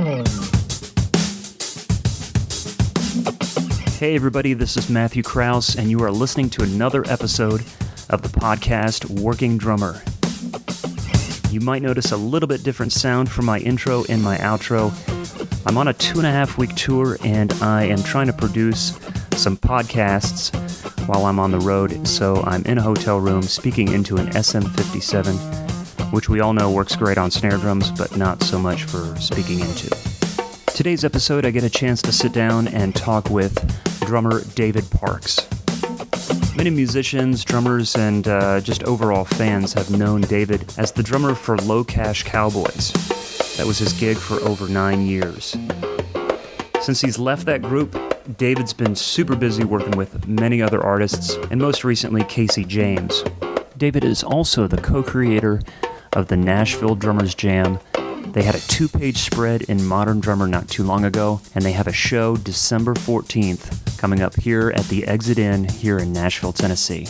Hey everybody, this is Matthew Krause, and you are listening to another episode of the podcast Working Drummer. You might notice a little bit different sound from my intro and my outro. I'm on a 2.5-week tour, and I am trying to produce some podcasts while I'm on the road, so I'm in a hotel room speaking into an SM57, which we all know works great on snare drums, but not so much for speaking into. Today's episode, I get a chance to sit down and talk with drummer David Parks. Many musicians, drummers, and just overall fans have known David as the drummer for Locash Cowboys. That was his gig for over 9 years. Since he's left that group, David's been super busy working with many other artists, and most recently Casey James. David is also the co-creator of the Nashville Drummers Jam. They had a 2-page spread in Modern Drummer not too long ago, and they have a show December 14th coming up here at the Exit Inn here in Nashville, Tennessee.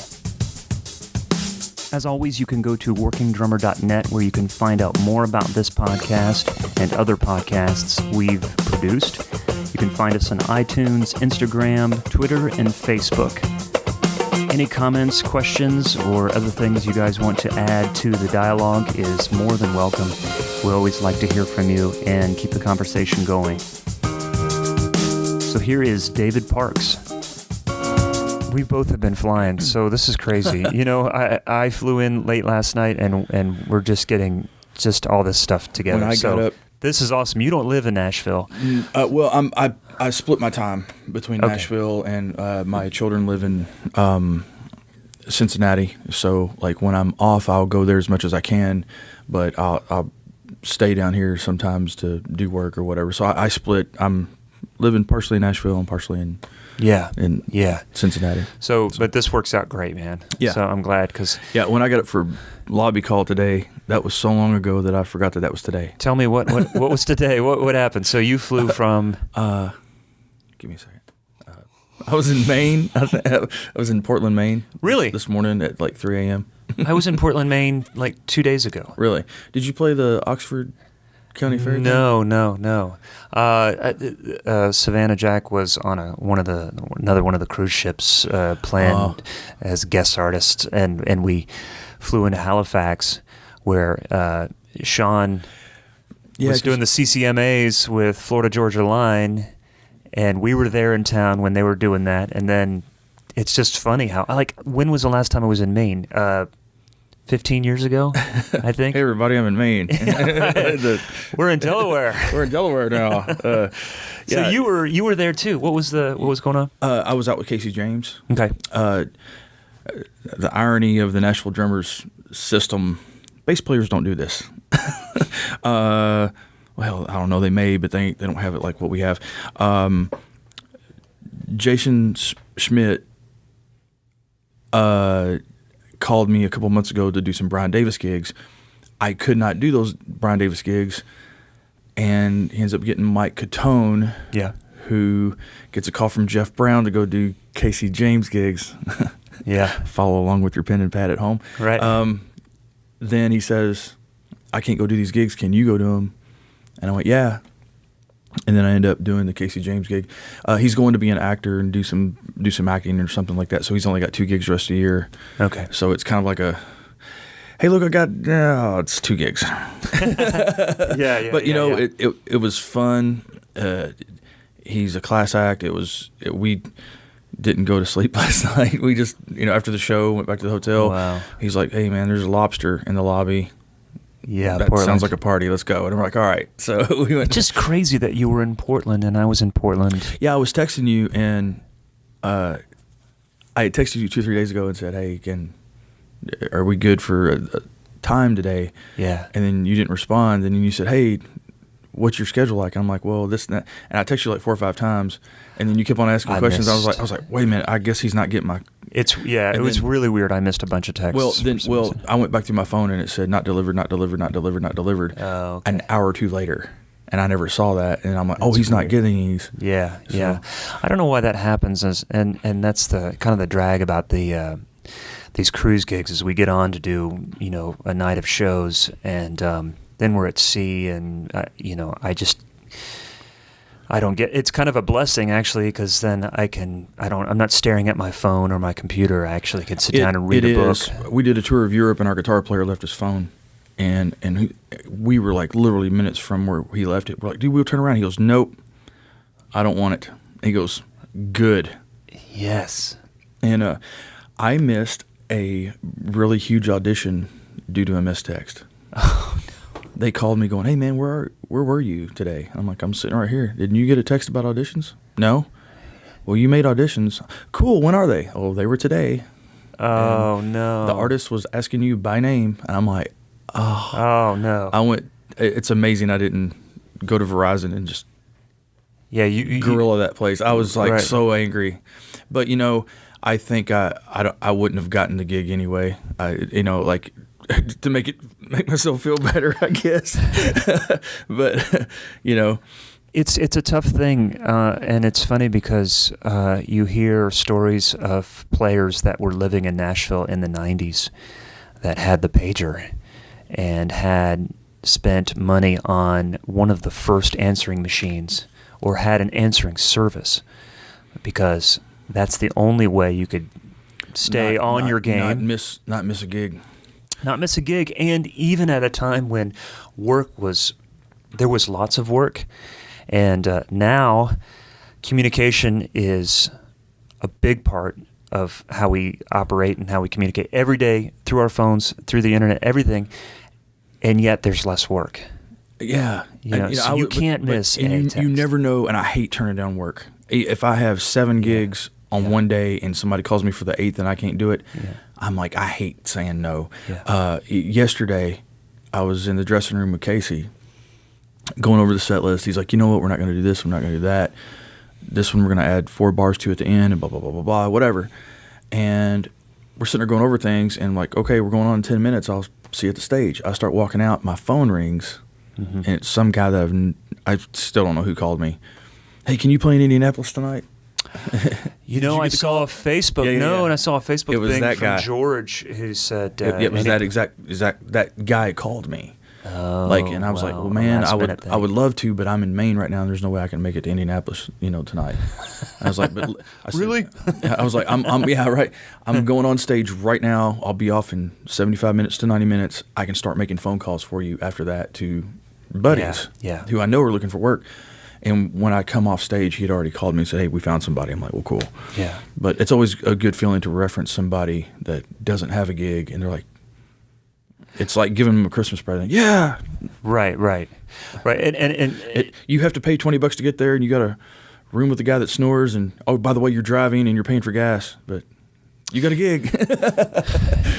As always, you can go to workingdrummer.net where you can find out more about this podcast and other podcasts we've produced. You can find us on iTunes, Instagram, Twitter, and Facebook. Any comments, questions, or other things you guys want to add to the dialogue is more than welcome. We always like to hear from you and keep the conversation going. So here is David Parks. We both have been flying, so this is crazy. You know, I flew in late last night, and we're just getting just all this stuff together. When I got up, this is awesome. You don't live in Nashville. Well, I split my time between Nashville and my children live in Cincinnati. So, like, when I'm off, I'll go there as much as I can, but I'll stay down here sometimes to do work or whatever. So I split. I'm living partially in Nashville and partially in Cincinnati. So, but this works out great, man. Yeah. So I'm glad because when I got up for lobby call today, that was so long ago that I forgot that was today. Tell me what was today? What happened? So you flew from? Give me a second. I was in Maine. I was in Portland, Maine. Really? This morning at like 3 a.m. I was in Portland, Maine, like 2 days ago. Really? Did you play the Oxford County Fair? No. Savannah Jack was on another one of the cruise ships planned as guest artist, and we flew into Halifax, where Sean was doing the CCMAs with Florida Georgia Line, and we were there in town when they were doing that. And then it's just funny how, like, when was the last time I was in Maine? 15 years ago, I think. Hey, everybody, I'm in Maine. We're in Delaware. We're in Delaware now. So you were there too. What was going on? I was out with Casey James. Okay. The irony of the Nashville Drummers system, bass players don't do this. Well, I don't know. They may, but they don't have it like what we have. Jason Schmidt called me a couple months ago to do some Brian Davis gigs. I could not do those Brian Davis gigs, and he ends up getting Mike Catone, who gets a call from Jeff Brown to go do Casey James gigs. Follow along with your pen and pad at home. Right. Then he says, I can't go do these gigs. Can you go do them? And I went, yeah. And then I ended up doing the Casey James gig. He's going to be an actor and do some acting or something like that. So he's only got 2 gigs the rest of the year. Okay. So it's kind of like a, hey, look, I got, it's 2 gigs. But you know, it was fun. He's a class act. We didn't go to sleep last night. We just, after the show, went back to the hotel. Wow. He's like, hey man, there's a lobster in the lobby. Yeah, that Portland. sounds like a party. Let's go. And we're like, all right. So we went. It's just crazy that you were in Portland and I was in Portland. Yeah, I was texting you, and I had texted you 2 or 3 days ago and said, hey, are we good for a time today? Yeah. And then you didn't respond. And then you said, hey, what's your schedule like? I'm like, well, this and that. And I texted you like 4 or 5 times, and then you kept on asking questions. I was like, wait a minute. I guess he's not getting my. It was really weird. I missed a bunch of texts. Well, I went back through my phone and it said not delivered, not delivered, not delivered, not delivered. Oh, okay. An hour or 2 later, and I never saw that. And I'm like, he's not getting these. Yeah, so. Yeah. I don't know why that happens, and that's the kind of the drag about the these cruise gigs is we get on to do a night of shows, and then we're at sea, and I don't get. It's kind of a blessing actually, because then I'm not staring at my phone or my computer. I actually can sit down and read a book. We did a tour of Europe, and our guitar player left his phone, and we were like literally minutes from where he left it. We're like, dude, we'll turn around. He goes, nope, I don't want it. He goes, good. Yes. And I missed a really huge audition due to a mistext. Oh no. They called me going, hey man, where were you today? I'm like, I'm sitting right here. Didn't you get a text about auditions? No. Well, you made auditions. Cool. When are they? Oh, they were today. Oh and no. The artist was asking you by name, and I'm like, oh no. I went. It's amazing I didn't go to Verizon and just you guerrilla that place. I was like right. so angry, but I think I wouldn't have gotten the gig anyway. Like to make myself feel better, I guess. But it's a tough thing, and it's funny because you hear stories of players that were living in Nashville in the 90s that had the pager and had spent money on one of the first answering machines or had an answering service, because that's the only way you could stay on your game. Not miss a gig. Not miss a gig, and even at a time when there was lots of work, and now communication is a big part of how we operate and how we communicate every day through our phones, through the internet, everything, and yet there's less work. Yeah. So you can't miss any text. You never know, and I hate turning down work. If I have 7 gigs on one day and somebody calls me for the 8th and I can't do it, I'm like, I hate saying no. Yeah. Yesterday, I was in the dressing room with Casey going over the set list. He's like, you know what, we're not going to do this, we're not going to do that. This one we're going to add 4 bars to at the end and blah, blah, blah, blah, blah, whatever. And we're sitting there going over things and like, okay, we're going on in 10 minutes. I'll see you at the stage. I start walking out. My phone rings, and it's some guy that I still don't know who called me. Hey, can you play in Indianapolis tonight? I saw a Facebook. And I saw a Facebook thing from guy. George who said, it was that guy called me. Oh, and I was like, well, man, I would love to, but I'm in Maine right now, and there's no way I can make it to Indianapolis, tonight. I was like, really? I was like, I'm going on stage right now. I'll be off in 75 minutes to 90 minutes. I can start making phone calls for you after that to buddies who I know are looking for work. And when I come off stage, he had already called me and said, hey, we found somebody. I'm like, well, cool. Yeah. But it's always a good feeling to reference somebody that doesn't have a gig, and they're like, it's like giving them a Christmas present. Yeah. Right. And you have to pay $20 to get there, and you got a room with a guy that snores, and, oh, by the way, you're driving and you're paying for gas, but you got a gig.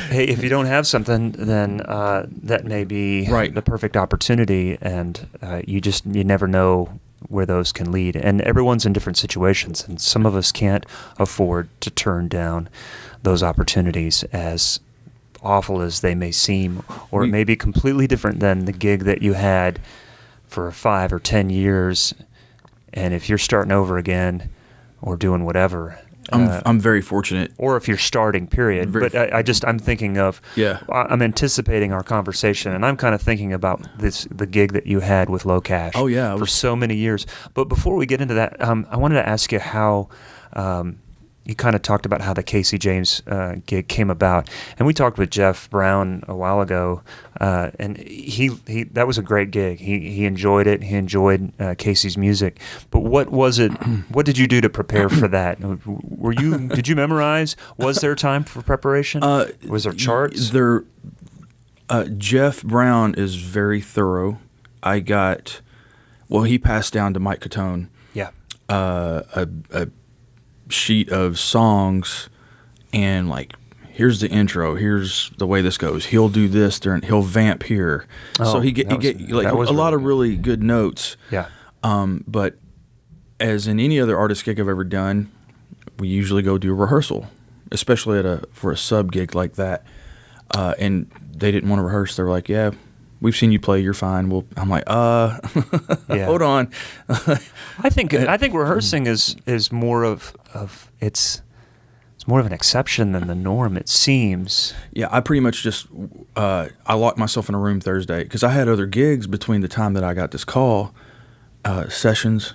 Hey, if you don't have something, then that may be the perfect opportunity, and you never know where those can lead. And everyone's in different situations, and some of us can't afford to turn down those opportunities, as awful as they may seem, or it may be completely different than the gig that you had for 5 or 10 years. And if you're starting over again or doing whatever, I'm very fortunate. Or if you're starting, period. But I'm thinking of, I'm anticipating our conversation, and I'm kind of thinking about the gig that you had with Locash. Oh, yeah. For so many years. But before we get into that, I wanted to ask you how you kind of talked about how the Casey James gig came about. And we talked with Jeff Brown a while ago, and he that was a great gig. He enjoyed it. He enjoyed Casey's music. But what was it? What did you do to prepare for that? Did you memorize? Was there time for preparation? Was there charts? Jeff Brown is very thorough. He passed down to Mike Catone. Yeah. A sheet of songs, and like, here's the intro, here's the way this goes, he'll do this he'll vamp here. So he get a lot of really good notes. But as in any other artist gig I've ever done, we usually go do a rehearsal, especially for a sub gig like that, and they didn't want to rehearse. They were like, yeah, we've seen you play, you're fine. I'm like, hold on. I think rehearsing is more of it's more of an exception than the norm, it seems. Yeah, I pretty much just I locked myself in a room Thursday because I had other gigs between the time that I got this call, sessions,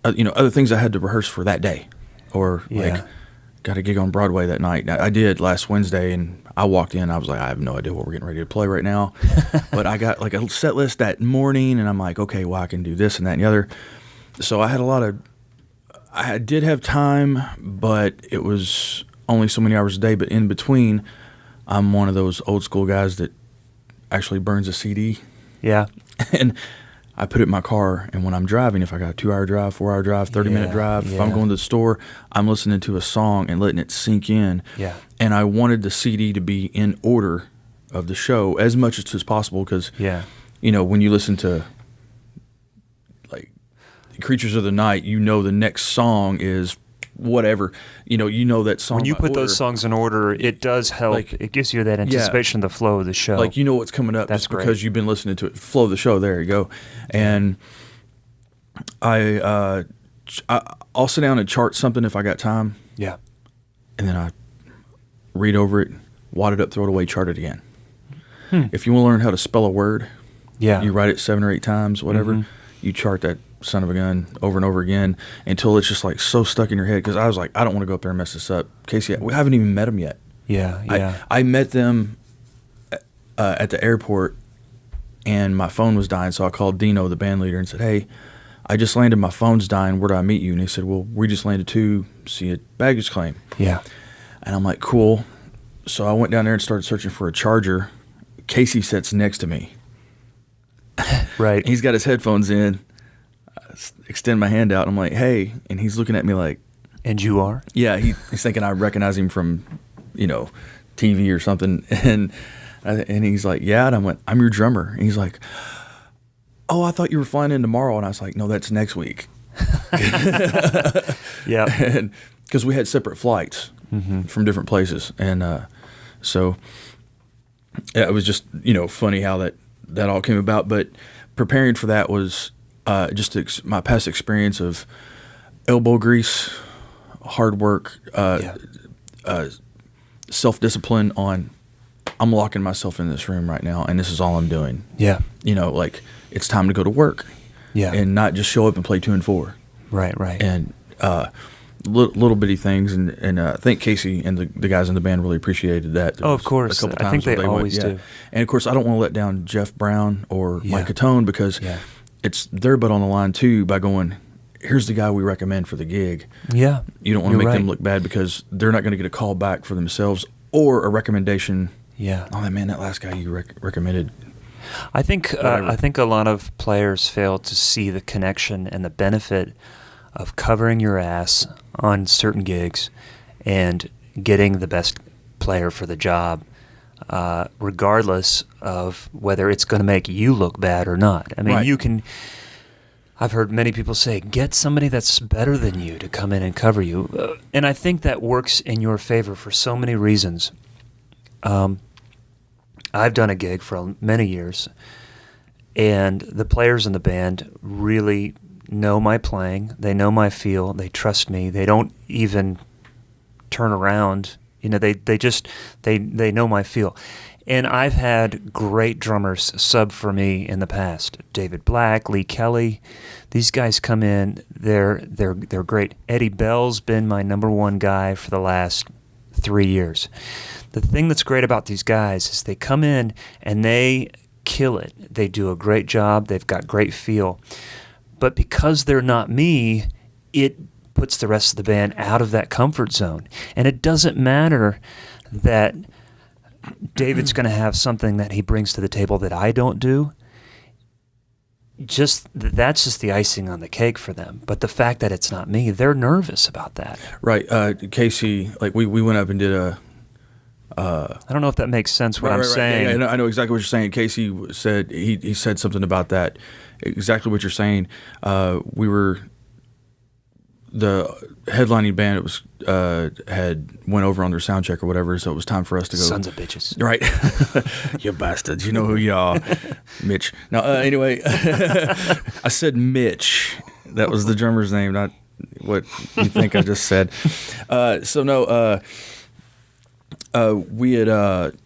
other things I had to rehearse for that day, or like got a gig on Broadway that night. I did last Wednesday, and I walked in. I was like, I have no idea what we're getting ready to play right now, but I got like a set list that morning, and I'm like, okay, well, I can do this and that and the other. So I did have time, but it was only so many hours a day. But in between, I'm one of those old school guys that actually burns a CD. Yeah. And I put it in my car, and when I'm driving, if I got a 2-hour drive, 4-hour drive, 30-minute drive, if I'm going to the store, I'm listening to a song and letting it sink in. Yeah. And I wanted the CD to be in order of the show as much as possible because, when you listen to like Creatures of the Night, the next song is whatever, that song. When you put order. those songs in order, it does help. Like, it gives you that anticipation of the flow of the show. Like, what's coming up. That's just great. because you've been listening to it. Flow of the show. There you go. And I'll sit down and chart something if I got time. Yeah. And then I read over it, wad it up, throw it away, chart it again. If you want to learn how to spell a word, you write it 7 or 8 times, whatever, you chart that son of a gun over and over again until it's just like so stuck in your head. Because I was like, I don't want to go up there and mess this up. Casey, we haven't even met them yet. Yeah. I met them at the airport, and my phone was dying, so I called Dino, the band leader, and said, hey, I just landed, my phone's dying, where do I meet you? And he said, well, we just landed too, see a baggage claim. Yeah. And I'm like, cool. So I went down there and started searching for a charger. Casey sits next to me. Right. He's got his headphones in. I extend my hand out. And I'm like, hey. And he's looking at me like. And you are? Yeah. He's thinking I recognize him from, TV or something. And he's like, yeah. And I went, I'm your drummer. And he's like, oh, I thought you were flying in tomorrow. And I was like, no, that's next week. Yeah. Because we had separate flights from different places. And so it was just, funny how that all came about. But preparing for that was just my past experience of elbow grease, hard work, self-discipline on, I'm locking myself in this room right now, and this is all I'm doing. Yeah. Like, it's time to go to work. Yeah. And not just show up and play 2 and 4. Right. And little bitty things, and I think Casey and the guys in the band really appreciated that. Oh, of course. A couple I think times they always do. And of course, I don't want to let down Jeff Brown or Mike Catone because it's their butt on the line too by going, here's the guy we recommend for the gig. Yeah. You don't want to make them look bad because they're not going to get a call back for themselves or a recommendation. Yeah. Oh, man, that last guy you recommended. I think a lot of players fail to see the connection and the benefit of covering your ass on certain gigs and getting the best player for the job, regardless of whether it's going to make you look bad or not. I mean, I've heard many people say, get somebody that's better than you to come in and cover you. And I think that works in your favor for so many reasons. I've done a gig for many years, and the players in the band really know my playing. They know my feel. They trust me. They don't even turn around. They know my feel. And I've had great drummers sub for me in the past. David Black, Lee Kelly. These guys come in. They're great. Eddie Bell's been my number one guy for the last 3 years. The thing that's great about these guys is they come in and they kill it. They do a great job. They've got great feel. But because they're not me, it puts the rest of the band out of that comfort zone. And it doesn't matter that David's going to have something that he brings to the table that I don't do. That's just the icing on the cake for them. But the fact that it's not me, they're nervous about that. Right. Casey, like we went up and did a... I don't know if that makes sense what I'm saying. Yeah, I know exactly what you're saying. Casey said, he said something about that, exactly what you're saying. We were... The headlining band had went over on their sound check or whatever, so it was time for us to go. Sons of bitches. Right. You bastards. You know who you are. Mitch. Now, anyway, I said Mitch. That was the drummer's name, not what you think I just said. We had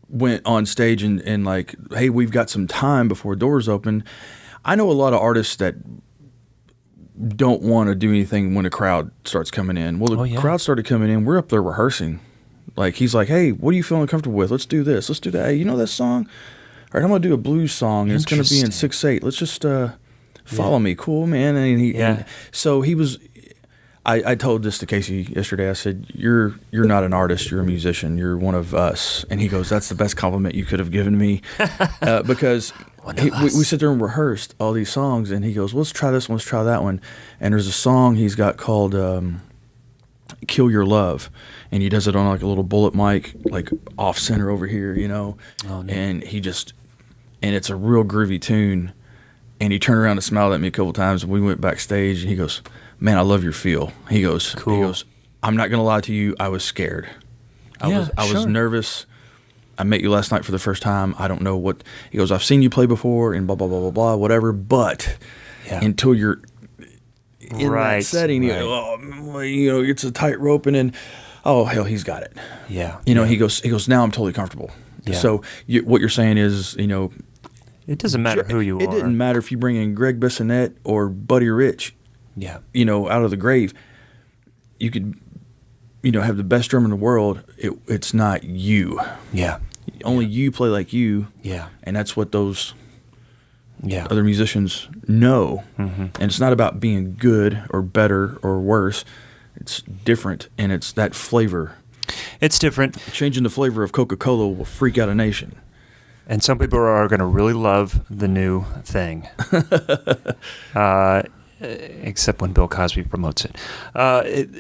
went on stage and like, hey, we've got some time before doors open. I know a lot of artists that don't want to do anything when a crowd starts coming in. Well, the crowd started coming in. We're up there rehearsing. Like, he's like, hey, what are you feeling comfortable with? Let's do this. Let's do that. Hey, you know that song? All right, I'm going to do a blues song, and it's going to be in 6/8. Let's just follow me. Cool, man. And so he was... I told this to Casey yesterday. I said, you're not an artist. You're a musician. You're one of us. And he goes, that's the best compliment you could have given me. Because we sit there and rehearsed all these songs, and he goes, well, let's try this one. Let's try that one. And there's a song he's got called Kill Your Love. And he does it on like a little bullet mic, like off center over here, you know. Oh, no. And it's a real groovy tune. And he turned around and smiled at me a couple times, and we went backstage, and he goes, man, I love your feel. He goes, cool. He goes, I'm not going to lie to you, I was scared. I was nervous. I met you last night for the first time. I don't know what. He goes, I've seen you play before and blah, blah, blah, blah, blah, whatever. But until you're in that setting, you go, it's a tightrope, and then, oh, hell, he's got it. Yeah. He goes, now I'm totally comfortable. Yeah. So what you're saying is, it doesn't matter who you are. It didn't matter if you bring in Greg Bissonette or Buddy Rich. Yeah. Out of the grave. You could, have the best drummer in the world. It's not you. Yeah. Only you play like you. Yeah. And that's what those other musicians know. Mm-hmm. And it's not about being good or better or worse. It's different, and it's that flavor. It's different. Changing the flavor of Coca-Cola will freak out a nation. And some people are going to really love the new thing. Except when Bill Cosby promotes it. The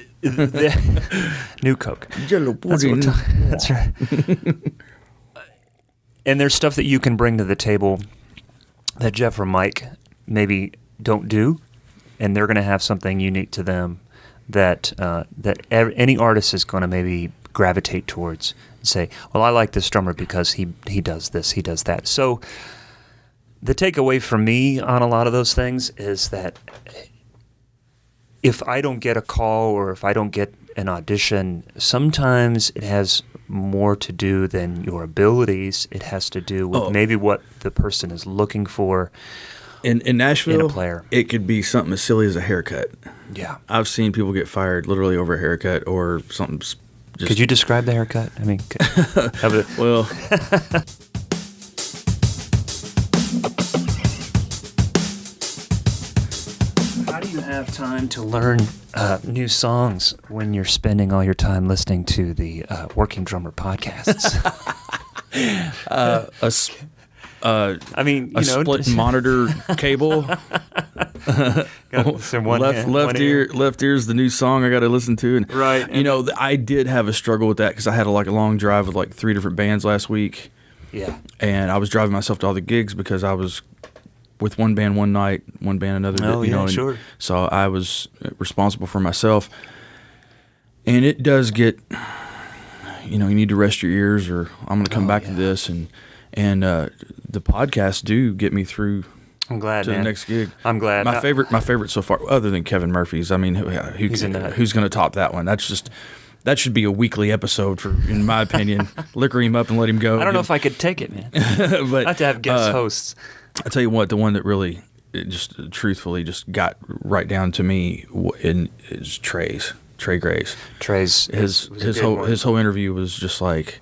new Coke. That's right. And there's stuff that you can bring to the table that Jeff or Mike maybe don't do, and they're going to have something unique to them that any artist is going to maybe gravitate towards and say, well, I like this drummer because he does this, he does that. So the takeaway for me on a lot of those things is that if I don't get a call or if I don't get an audition, sometimes it has more to do than your abilities. It has to do with maybe what the person is looking for. In Nashville, in a player. It could be something as silly as a haircut. Yeah. I've seen people get fired literally over a haircut or something. Could you describe the haircut? I mean, well... How do you have time to learn new songs when you're spending all your time listening to the Working Drummer podcasts? Split monitor cable. Left ear's the new song I got to listen to, and right. I did have a struggle with that because I had a long drive with 3 different bands last week. Yeah, and I was driving myself to all the gigs because I was with one band one night, one band another. Sure. So I was responsible for myself, and it does get. You need to rest your ears, or I'm going to come back to this, and the podcasts do get me through. I'm glad, to man. the next gig. I'm glad. My favorite so far, other than Kevin Murphy's. I mean, who's going to top that one? That should be a weekly episode, in my opinion. Liquor him up and let him go. I don't know if I could take it, man. But I have to have guest hosts. I tell you what, the one that really, truthfully, just got right down to me is Trey's. Trey Grace. Trey's his whole interview was just like,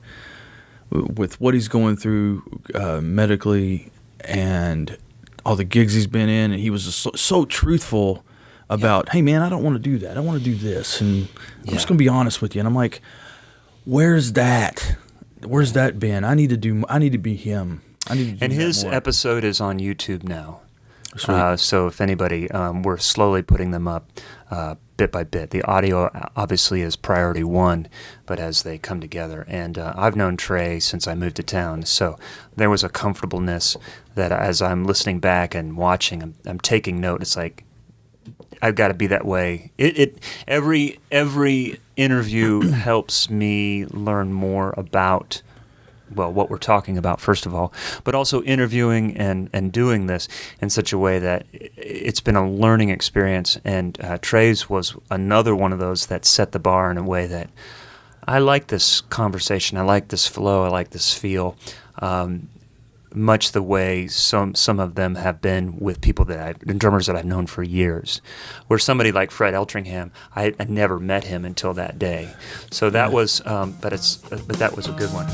with what he's going through medically and all the gigs he's been in, and he was just so truthful about, hey man, I don't want to do that. I want to do this, and I'm just going to be honest with you. And I'm like, where's that? Where's that been? I need to be him. And his episode is on YouTube now. Sweet. So if anybody, we're slowly putting them up bit by bit. The audio obviously is priority one, but as they come together. And I've known Trey since I moved to town, so there was a comfortableness that as I'm listening back and watching, I'm taking note. It's like, I've got to be that way. Every interview helps me learn more about, well, what we're talking about, first of all, but also interviewing and doing this in such a way that it's been a learning experience. And Trey's was another one of those that set the bar in a way that I like this conversation. I like this flow. I like this feel. much the way some of them have been with people drummers that I've known for years. Where somebody like Fred Eltringham, I never met him until that day. So that was, but that was a good one.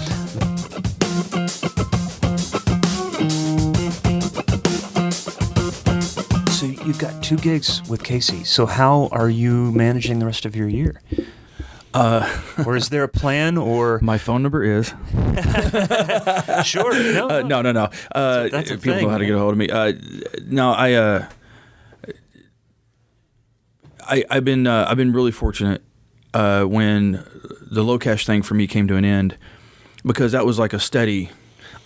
So you've got 2 gigs with Casey. So how are you managing the rest of your year? Or is there a plan? Or my phone number is sure. No. That's a people thing, know how to get a hold of me. I've been really fortunate when the Locash thing for me came to an end, because that was like a steady.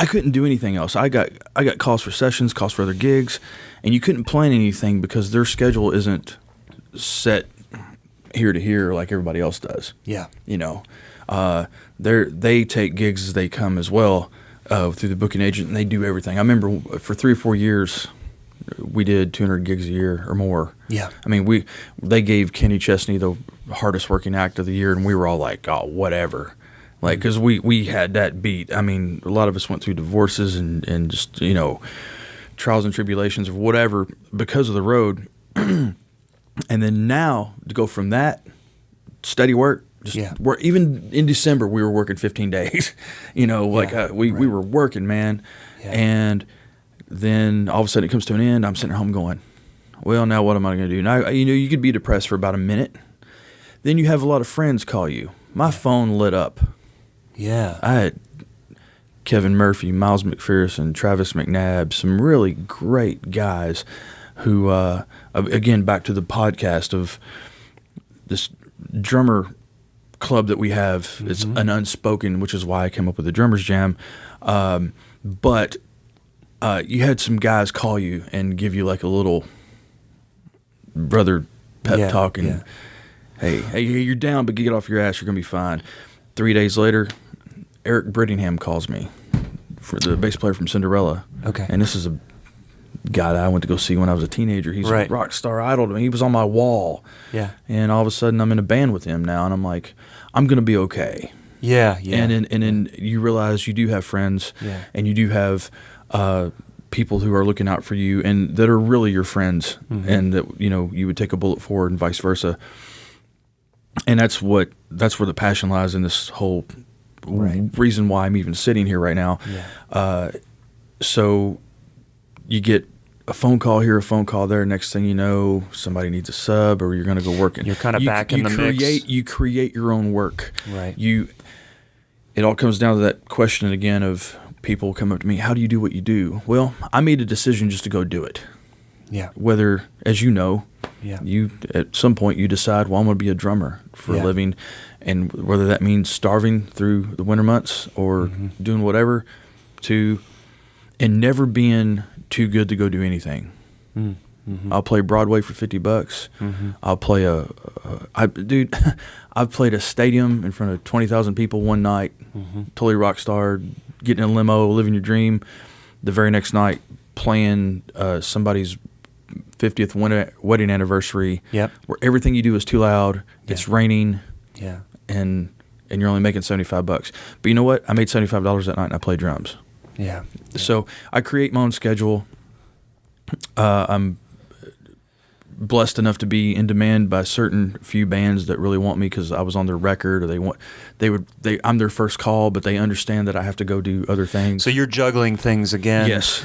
I couldn't do anything else. I got calls for sessions, calls for other gigs, and you couldn't plan anything because their schedule isn't set here to here like everybody else does. Yeah. They take gigs as they come as well through the booking agent, and they do everything. I remember for 3 or 4 years we did 200 gigs a year or more. Yeah. I mean, they gave Kenny Chesney the hardest working act of the year, and we were all like, oh, whatever. Like, because we had that beat. I mean, a lot of us went through divorces and just, trials and tribulations or whatever because of the road. And then now to go from that steady work, work, even in December we were working 15 days. We were working, man. Yeah. And then all of a sudden it comes to an end. I'm sitting at home going, well, now what am I going to do? Now, you could be depressed for about a minute. Then you have a lot of friends call you. My phone lit up. Yeah. I had Kevin Murphy, Miles McPherson, Travis McNabb, some really great guys who, again, back to the podcast of this drummer club that we have. Mm-hmm. It's an unspoken, which is why I came up with the Drummers Jam. But you had some guys call you and give you like a little brother pep talk and, hey, you're down, but get off your ass. You're going to be fine. 3 days later, Eric Brittingham calls me, for the bass player from Cinderella. Okay. And this is a guy that I went to go see when I was a teenager. He's a rock star idol to me. He was on my wall. Yeah. And all of a sudden, I'm in a band with him now, and I'm like, I'm going to be okay. Yeah. And then you realize you do have friends, and you do have people who are looking out for you and that are really your friends, and that you would take a bullet for, and vice versa. And that's where the passion lies in this whole reason why I'm even sitting here right now. Yeah. So you get a phone call here, a phone call there. Next thing you know, somebody needs a sub, or you're going to go work. You're kind of back in the mix. You create your own work. Right. It all comes down to that question again of people come up to me, how do you do what you do? Well, I made a decision just to go do it. Yeah. Whether, as you know, yeah, you at some point you decide, well, I'm going to be a drummer for a living, and whether that means starving through the winter months or doing whatever, and never being too good to go do anything. Mm-hmm. I'll play Broadway for $50. Mm-hmm. I'll play I've played a stadium in front of 20,000 people one night, totally rock star, getting in a limo, living your dream. The very next night, playing somebody's 50th wedding anniversary, where everything you do is too loud, it's raining, and you're only making $75. But you know what? I made $75 that night, and I played drums. Yeah. So I create my own schedule. I'm blessed enough to be in demand by certain few bands that really want me because I was on their record, or I'm their first call, but they understand that I have to go do other things. So you're juggling things again. Yes.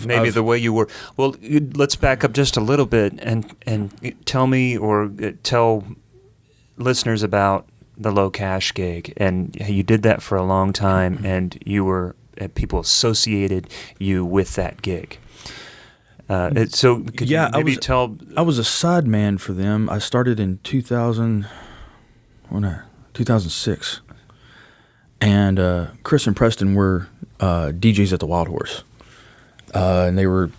Maybe the way you were. Well, let's back up just a little bit and tell me or tell listeners about the Locash gig. And you did that for a long time, and you were people associated you with that gig. So could you maybe tell? I was a side man for them. I started in 2006, and Chris and Preston were DJs at the Wild Horse, and they were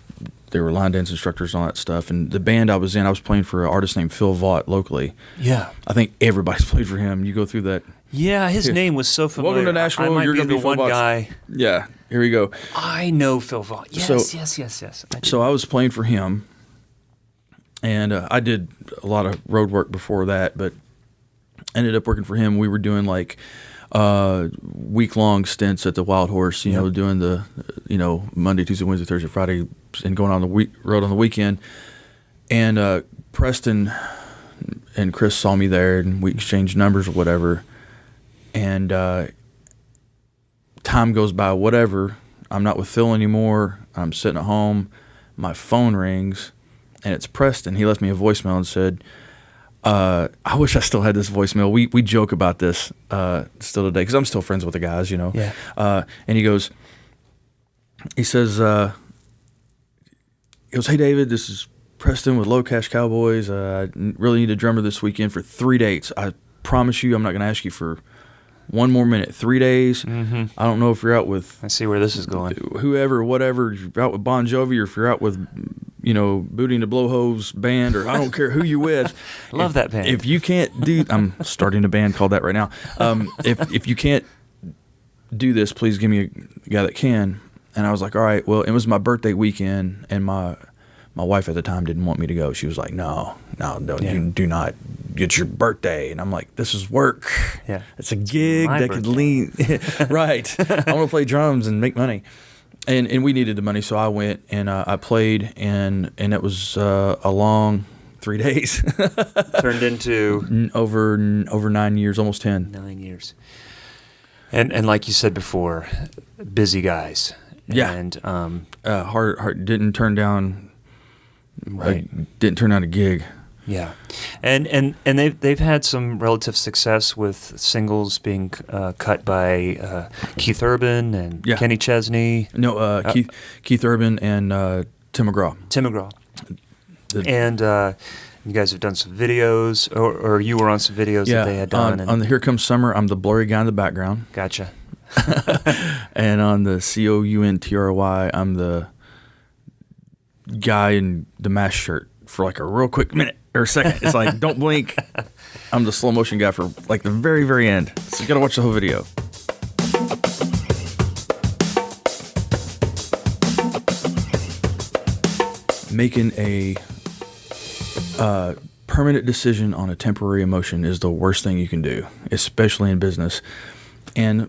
line dance instructors and all that stuff. And the band I was in, I was playing for an artist named Phil Vaught locally. Yeah, I think everybody's played for him. You go through that. Yeah, his name was so familiar. Welcome to Nashville. I might You're be going to the be Phil one Vaught. guy. Yeah, here we go. I know Phil Vaught. Yes. So I was playing for him, and I did a lot of road work before that, but ended up working for him. We were doing like week-long stints at the Wild Horse, you know, doing the, Monday, Tuesday, Wednesday, Thursday, Friday, and going on the road on the weekend. And Preston and Chris saw me there, and we exchanged numbers or whatever. And time goes by, whatever. I'm not with Phil anymore. I'm sitting at home. My phone rings, and it's Preston. He left me a voicemail and said, I wish I still had this voicemail. We joke about this still today because I'm still friends with the guys, you know. Yeah. And he says, hey, David, this is Preston with Locash Cowboys. I really need a drummer this weekend for 3 dates. I promise you I'm not going to ask you for one more minute. 3 days. Mm-hmm. I don't know if you're out with... I see where this is going. Whoever, whatever. If you're out with Bon Jovi or if you're out with, Booty and the Blowhose band, or I don't care who you're with. Love that band. If you can't do... I'm starting a band called that right now. If you can't do this, please give me a guy that can. And I was like, all right. Well, it was my birthday weekend, and my wife at the time didn't want me to go. She was like, no, you do not. It's your birthday. And I'm like, this is work. Yeah. It's a gig that could lean. Right. I want to play drums and make money. And we needed the money, so I went and I played, and it was a long 3 days. Turned into? Over 9 years, almost 10. 9 years. And like you said before, busy guys. Yeah. And hard didn't turn down... Right. Didn't turn out a gig. Yeah, and they've had some relative success with singles being cut by Keith Urban and Kenny Chesney. No, Keith Urban and Tim McGraw. Tim McGraw. And you guys have done some videos, or you were on some videos that they had done. On the Here Comes Summer, I'm the blurry guy in the background. Gotcha. And on the COUNTRY, I'm the guy in the mask shirt for like a real quick minute or a second. It's like, don't blink. I'm the slow motion guy for like the very, very end. So you gotta watch the whole video. Making a permanent decision on a temporary emotion is the worst thing you can do, especially in business. And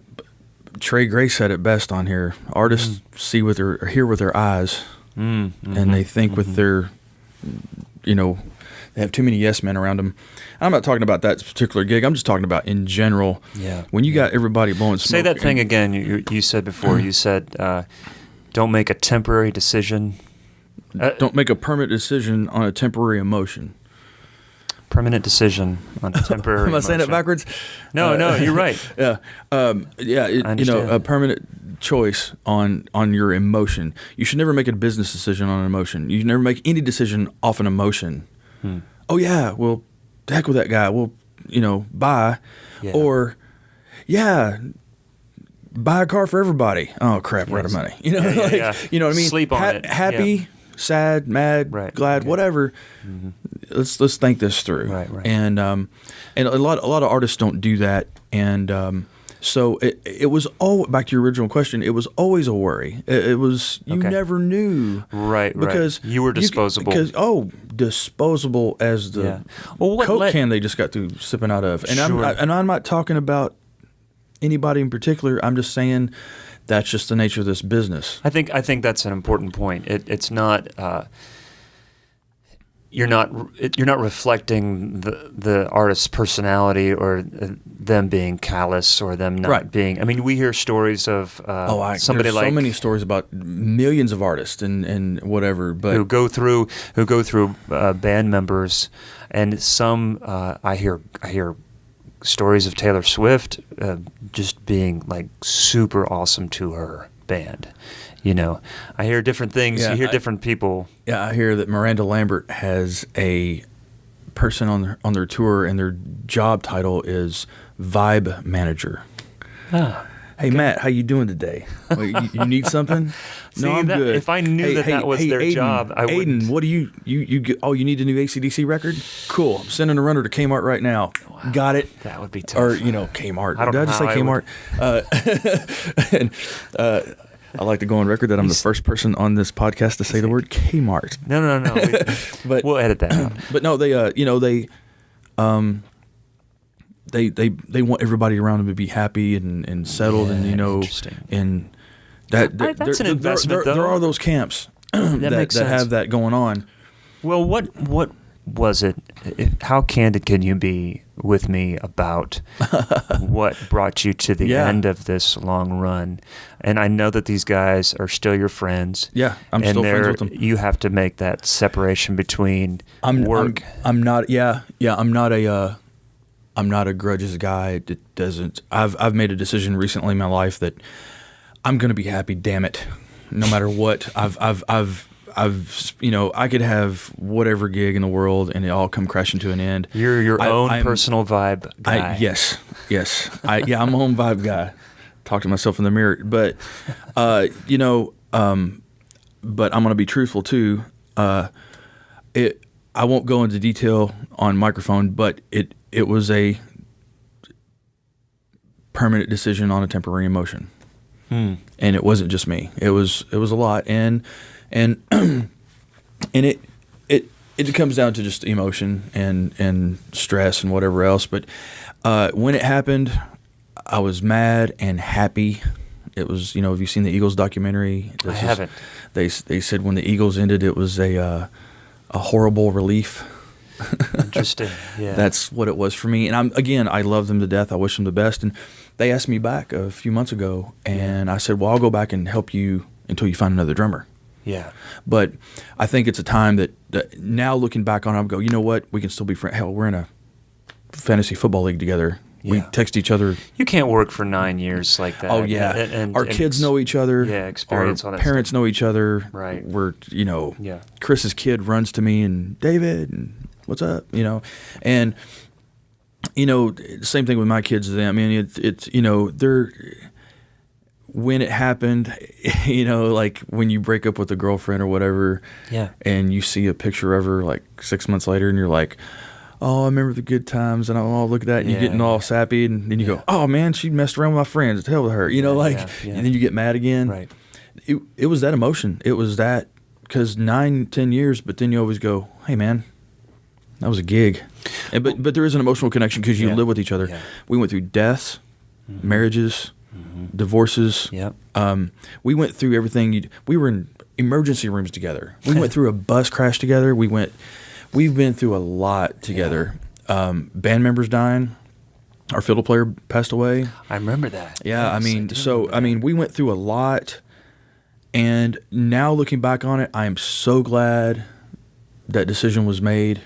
Trey Gray said it best on here. Artists see with their, or hear with their eyes. And they think with their, they have too many yes men around them. I'm not talking about that particular gig. I'm just talking about in general. Yeah. When you got everybody blowing smoke. Say that thing again you said before. You said, don't make a temporary decision. Don't make a permanent decision on a temporary emotion. Permanent decision on a temporary Am I saying it backwards? No, you're right. Yeah. A permanent choice on your emotion. You should never make a business decision on an emotion. You should never make any decision off an emotion. Oh, yeah, well, the heck with that guy. Well, bye. Yeah. Or, buy a car for everybody. Oh, crap, we're out of money. You know what I mean? Sleep on it. Happy, sad, mad, glad, whatever. Mm-hmm. Let's think this through. Right. And a lot of artists don't do that. And so it was all, back to your original question, it was always a worry. It was, you never knew. Right. Because you were disposable. Disposable as the Coke can they just got through sipping out of. And I'm not talking about anybody in particular. I'm just saying that's just the nature of this business. I think that's an important point. It's not you're not reflecting the artist's personality or them being callous or them not being. I mean, we hear stories of somebody there's like so many stories about millions of artists and whatever, but who go through band members, and some I hear stories of Taylor Swift just being like super awesome to her band. I hear different things. You hear different people. Yeah, I hear that Miranda Lambert has a person on their tour, and their job title is vibe manager. Ah. Hey, okay. Matt, how you doing today? You need something? No, I'm good. If I knew that was their Aiden, job, I wouldn't. Aiden, what do you get? Oh, you need a new AC/DC record? Cool. I'm sending a runner to Kmart right now. Wow. Got it. That would be tough. Or Kmart. Did I just say Kmart? I like to go on record that I'm the first person on this podcast to say the word Kmart. No. But we'll edit that out. But no, they want everybody around them to be happy and settled, and and that's an investment. There are those camps that have that going on. Well, what was it? How candid can you be with me about what brought you to the end of this long run? And I know that these guys are still your friends. Yeah, I'm still friends with them. You have to make that separation between work. I'm not a grudges guy. That doesn't. I've made a decision recently in my life that I'm going to be happy. Damn it, no matter what. I could have whatever gig in the world and it all come crashing to an end. You're your own personal vibe guy. Yes. I'm a home vibe guy. Talk to myself in the mirror, but but I'm going to be truthful too. I won't go into detail on microphone, but it was a permanent decision on a temporary emotion, and it wasn't just me. It was a lot, and it comes down to just emotion and stress and whatever else. But when it happened, I was mad and happy. It was, have you seen the Eagles documentary? I haven't. They said when the Eagles ended, it was a horrible relief. Interesting. Yeah. That's what it was for me. And I love them to death. I wish them the best. And they asked me back a few months ago, and I said, well, I'll go back and help you until you find another drummer. Yeah. But I think it's a time that now looking back on it, I go, you know what? We can still be friends. Hell, we're in a fantasy football league together. Yeah. We text each other. You can't work for 9 years like that. Oh, yeah. And our kids know each other. Yeah, experience our all that parents stuff. Know each other. Right. We're, Chris's kid runs to me and, David, and what's up? And, same thing with my kids. I mean, it's they're, when it happened, like when you break up with a girlfriend or whatever, and you see a picture of her like 6 months later and you're like, oh, I remember the good times, and look at that, and you're getting all sappy, and then you go, oh man, she messed around with my friends, to hell with her, and then you get mad again. Right. It was that emotion. It was that, because 9-10 years, but then you always go, hey man, that was a gig. But there is an emotional connection because you live with each other. Yeah. We went through deaths, marriages, divorces. Yep. We went through everything. We were in emergency rooms together. We went through a bus crash together. We've been through a lot together. Yeah. Band members dying. Our fiddle player passed away. I remember that. Yeah, yes, we went through a lot. And now looking back on it, I am so glad that decision was made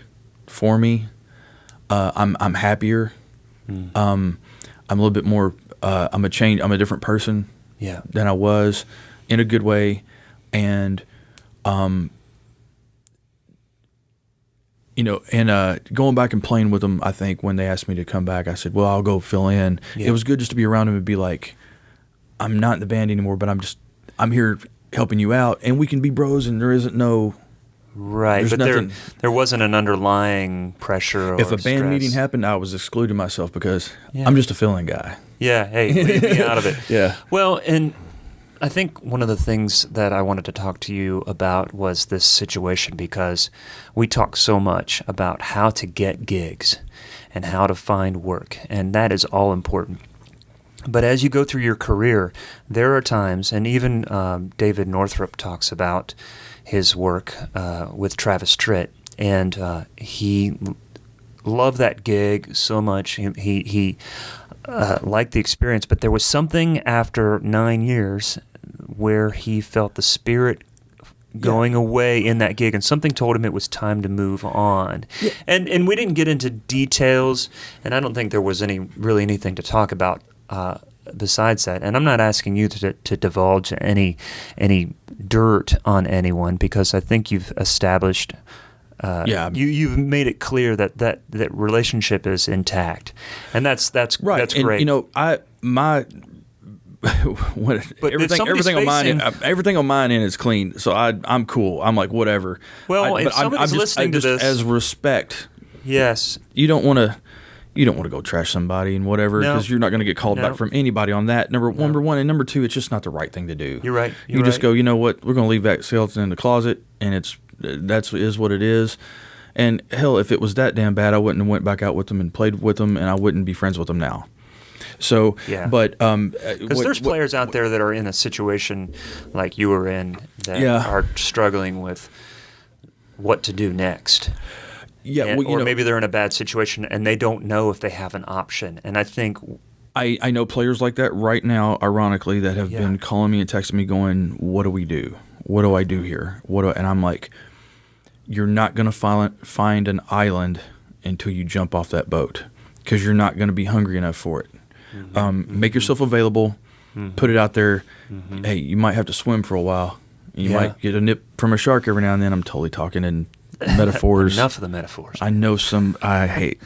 for me. I'm happier. I'm a little bit more. I'm a different person. Yeah. Than I was, in a good way, and going back and playing with them, I think when they asked me to come back, I said, well, I'll go fill in. Yeah. It was good just to be around them and be like, I'm not in the band anymore, but I'm here helping you out, and we can be bros, and there isn't no... Right, but there wasn't an underlying pressure or if a band stress. Meeting happened, I was excluding myself because I'm just a fill-in guy. Yeah, hey, leave me out of it. Yeah. Well, and I think one of the things that I wanted to talk to you about was this situation, because we talk so much about how to get gigs and how to find work, and that is all important. But as you go through your career, there are times, and even David Northrup talks about his work with Travis Tritt, and he loved that gig so much. He liked the experience, but there was something after 9 years where he felt the spirit going away in that gig, and something told him it was time to move on. Yeah. And we didn't get into details, and I don't think there was really anything to talk about besides that. And I'm not asking you to divulge any dirt on anyone, because I think you've established you've made it clear that relationship is intact, and that's right. That's and, great. Everything on mine end is clean, so I'm cool. I'm like whatever. Well, if somebody's listening to this, as respect, yes, you don't want to go trash somebody and whatever, because you're not going to get called back from anybody on that. Number one, and number two, it's just not the right thing to do. You're right. You just go, you know what? We're going to leave that skeleton in the closet, and is what it is. And hell, if it was that damn bad, I wouldn't have went back out with them and played with them, and I wouldn't be friends with them now. So, yeah. But because there's players out there that are in a situation like you were in that are struggling with what to do next. Yeah, and, or maybe they're in a bad situation and they don't know if they have an option. And I think I know players like that right now, ironically, that have been calling me and texting me going, what do we do? What do I do here? And I'm like, you're not going to find an island until you jump off that boat, because you're not going to be hungry enough for it. Make yourself available, put it out there. Hey, you might have to swim for a while. You might get a nip from a shark every now and then. I'm totally talking in metaphors. Enough of the metaphors. I know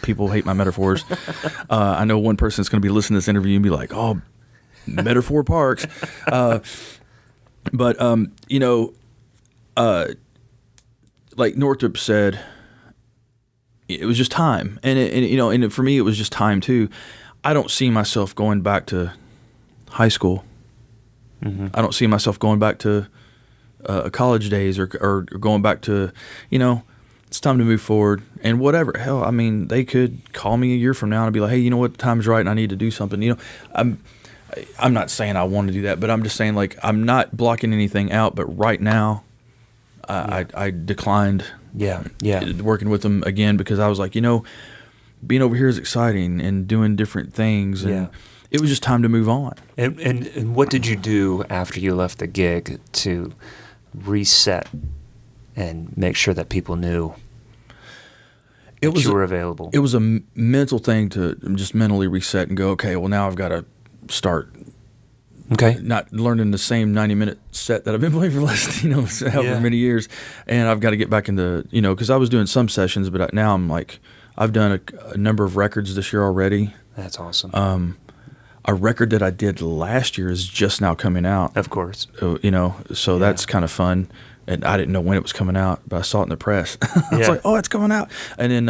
people hate my metaphors. I know one person that's going to be listening to this interview and be like, oh, metaphor parks. But like Northrop said, it was just time. And for me, it was just time too. I don't see myself going back to high school. I don't see myself going back to college days or going back to, it's time to move forward and whatever. Hell, I mean, they could call me a year from now and be like, hey, you know what, the time's right and I need to do something. I'm not saying I want to do that, but I'm just saying, like, I'm not blocking anything out. But right now, I declined working with them again, because I was like, being over here is exciting and doing different things, and it was just time to move on. And what did you do after you left the gig to reset and make sure that people knew you were available? It was a mental thing to just mentally reset and go, okay, well, now I've got to start not learning the same 90-minute set that I've been playing for the last, however many years. And I've got to get back into, because I was doing some sessions, but now I'm like, I've done a number of records this year already. That's awesome. A record that I did last year is just now coming out. Of course. So that's kind of fun. And I didn't know when it was coming out, but I saw it in the press. I was like, oh, it's coming out. And then,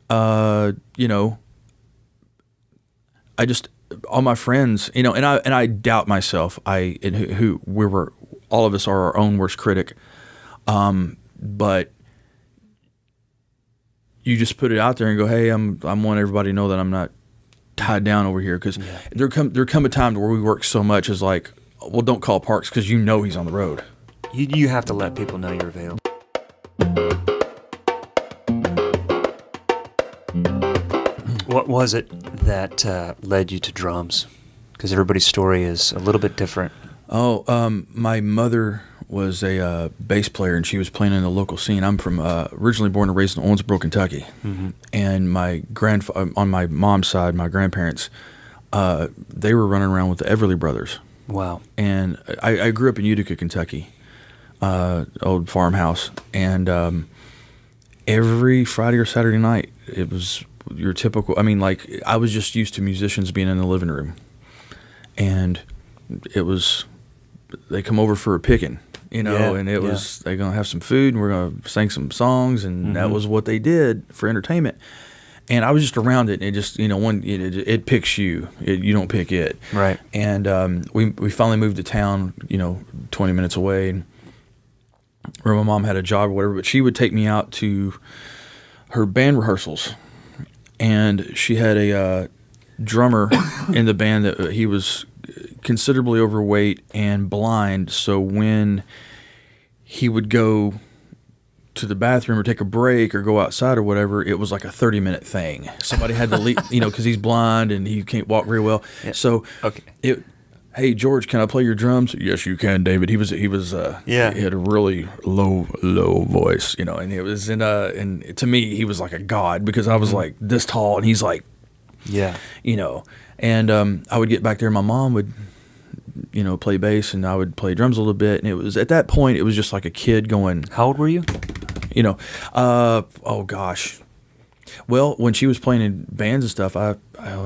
I just, all my friends, and I doubt myself. We were, all of us are our own worst critic. But you just put it out there and go, hey, I want everybody to know that I'm not tied down over here, because there come a time where we work so much as like, well, don't call Parks because he's on the road. You have to let people know you're available. What was it that led you to drums? Because everybody's story is a little bit different. My mother was a bass player, and she was playing in the local scene. I'm from originally born and raised in Owensboro, Kentucky, and my on my mom's side, my grandparents, they were running around with the Everly Brothers. Wow! And I grew up in Utica, Kentucky, old farmhouse, and every Friday or Saturday night, it was your typical. I mean, like, I was just used to musicians being in the living room, and it was they come over for a picking. And it was, they're going to have some food and we're going to sing some songs, and that was what they did for entertainment. And I was just around it, and it just, it picks you. You don't pick it. Right. And we finally moved to town, 20 minutes away, where my mom had a job or whatever, but she would take me out to her band rehearsals. And she had a drummer in the band that he was considerably overweight and blind, so when he would go to the bathroom or take a break or go outside or whatever, it was like a 30-minute thing. Somebody had to leave, because he's blind and he can't walk very well. Yeah. So hey, George, can I play your drums? Yes, you can, David. He had a really low voice, and it was and to me, he was like a god, because I was like this tall and he's like, and I would get back there, and my mom would, play bass, and I would play drums a little bit. And it was, at that point, it was just like a kid going. How old were you? Oh gosh. Well, when she was playing in bands and stuff, I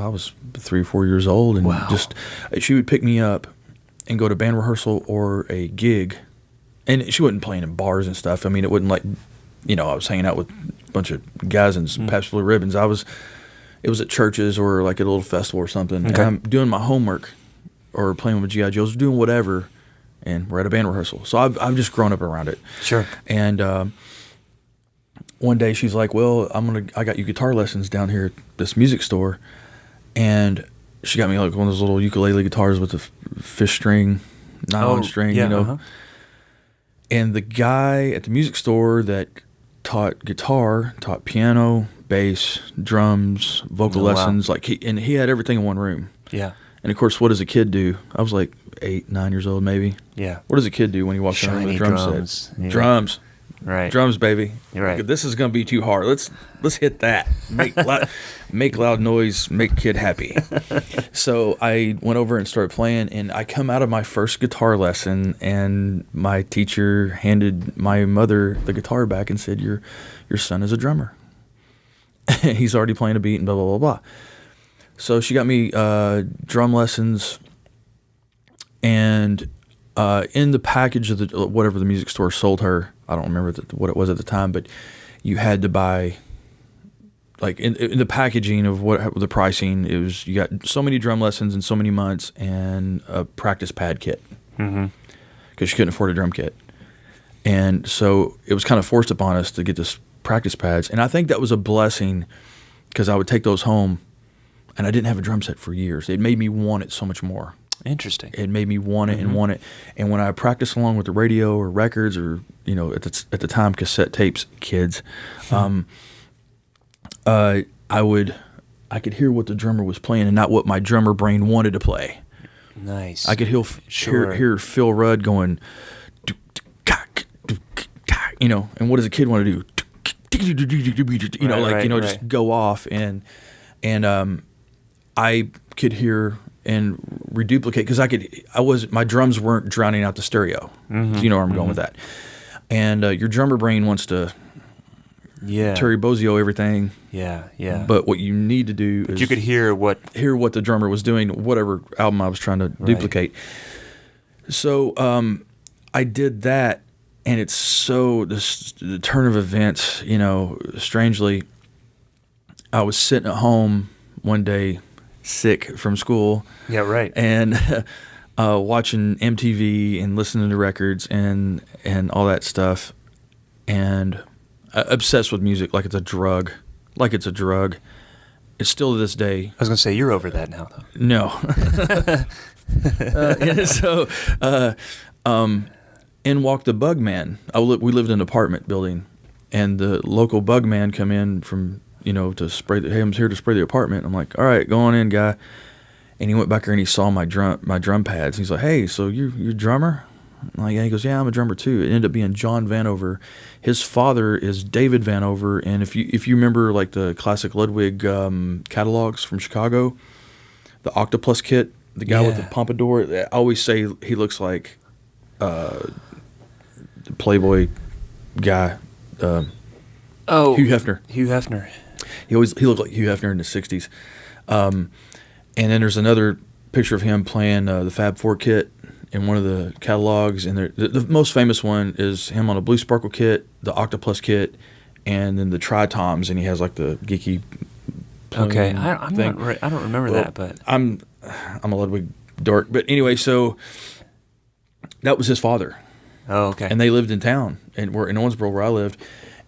was 3 or 4 years old, and just, she would pick me up and go to band rehearsal or a gig, and she wasn't playing in bars and stuff. I mean, it wasn't like, I was hanging out with a bunch of guys in Pabst Blue Ribbons. It was at churches or like at a little festival or something. Okay. And I'm doing my homework or playing with G.I. Joes, doing whatever, and we're at a band rehearsal. So I've just grown up around it. Sure. And one day she's like, well, I got you guitar lessons down here at this music store. And she got me like one of those little ukulele guitars with the fish string, nylon string, yeah, you know. And the guy at the music store that taught guitar, taught piano, bass, drums, vocal lessons. Like he had everything in one room. Yeah. And of course, what does a kid do? I was like 8, 9 years old, maybe. Yeah. What does a kid do when he walks in with a drum drums. set? Yeah. Drums. Right. Drums, baby. You're right. This is going to be too hard. Let's hit that. Make loud noise, make kid happy. So I went over and started playing, and I come out of my first guitar lesson, and my teacher handed my mother the guitar back and said, your son is a drummer. He's already playing a beat and blah, blah, blah, blah. So she got me drum lessons, and in the package of whatever the music store sold her, I don't remember what it was at the time, but you had to buy, like in the packaging of what the pricing, it was you got so many drum lessons in so many months and a practice pad kit because she couldn't afford a drum kit. And so it was kind of forced upon us to get this practice pads. And I think that was a blessing because I would take those home and I didn't have a drum set for years. It made me want it so much more. Interesting. It made me want it and want it. And when I practiced along with the radio or records or, you know, at the time cassette tapes, kids, I could hear what the drummer was playing and not what my drummer brain wanted to play. Nice. I could hear Phil Rudd going, you know, and what does a kid want to do? You know, just go off and I could hear and reduplicate because my drums weren't drowning out the stereo. You know where I'm going with that. And your drummer brain wants to Terry Bozzio everything. Yeah. But what you need to do is you could hear what the drummer was doing, whatever album I was trying to duplicate. So I did that, and it's so the turn of events. You know, strangely, I was sitting at home one day, sick from school. Yeah, right. And watching MTV and listening to records and all that stuff, and obsessed with music like it's a drug. It's still to this day. I was going to say, you're over that now, though. No. In walked the bug man. We lived in an apartment building, and the local bug man come in from, you know, to spray. Hey, I'm here to spray the apartment. I'm like, all right, go on in, guy. And he went back there and he saw my drum pads. He's like, hey, so you're a drummer? I'm like, yeah. He goes, yeah, I'm a drummer too. It ended up being John Vanover. His father is David Vanover, and if you remember like the classic Ludwig catalogs from Chicago, the Octopus kit, the guy with the pompadour, I always say he looks like the Playboy guy. Hugh Hefner. Hugh Hefner. He looked like Hugh Hefner in the '60s. And then there's another picture of him playing the Fab Four kit in one of the catalogs, and the most famous one is him on a Blue Sparkle kit, the Octopus kit, and then the Tri-Toms, and he has like the geeky. Okay, I don't remember that, but I'm a Ludwig dork, but anyway, so that was his father. Oh, okay. And they lived in town, and we're in Owensboro where I lived,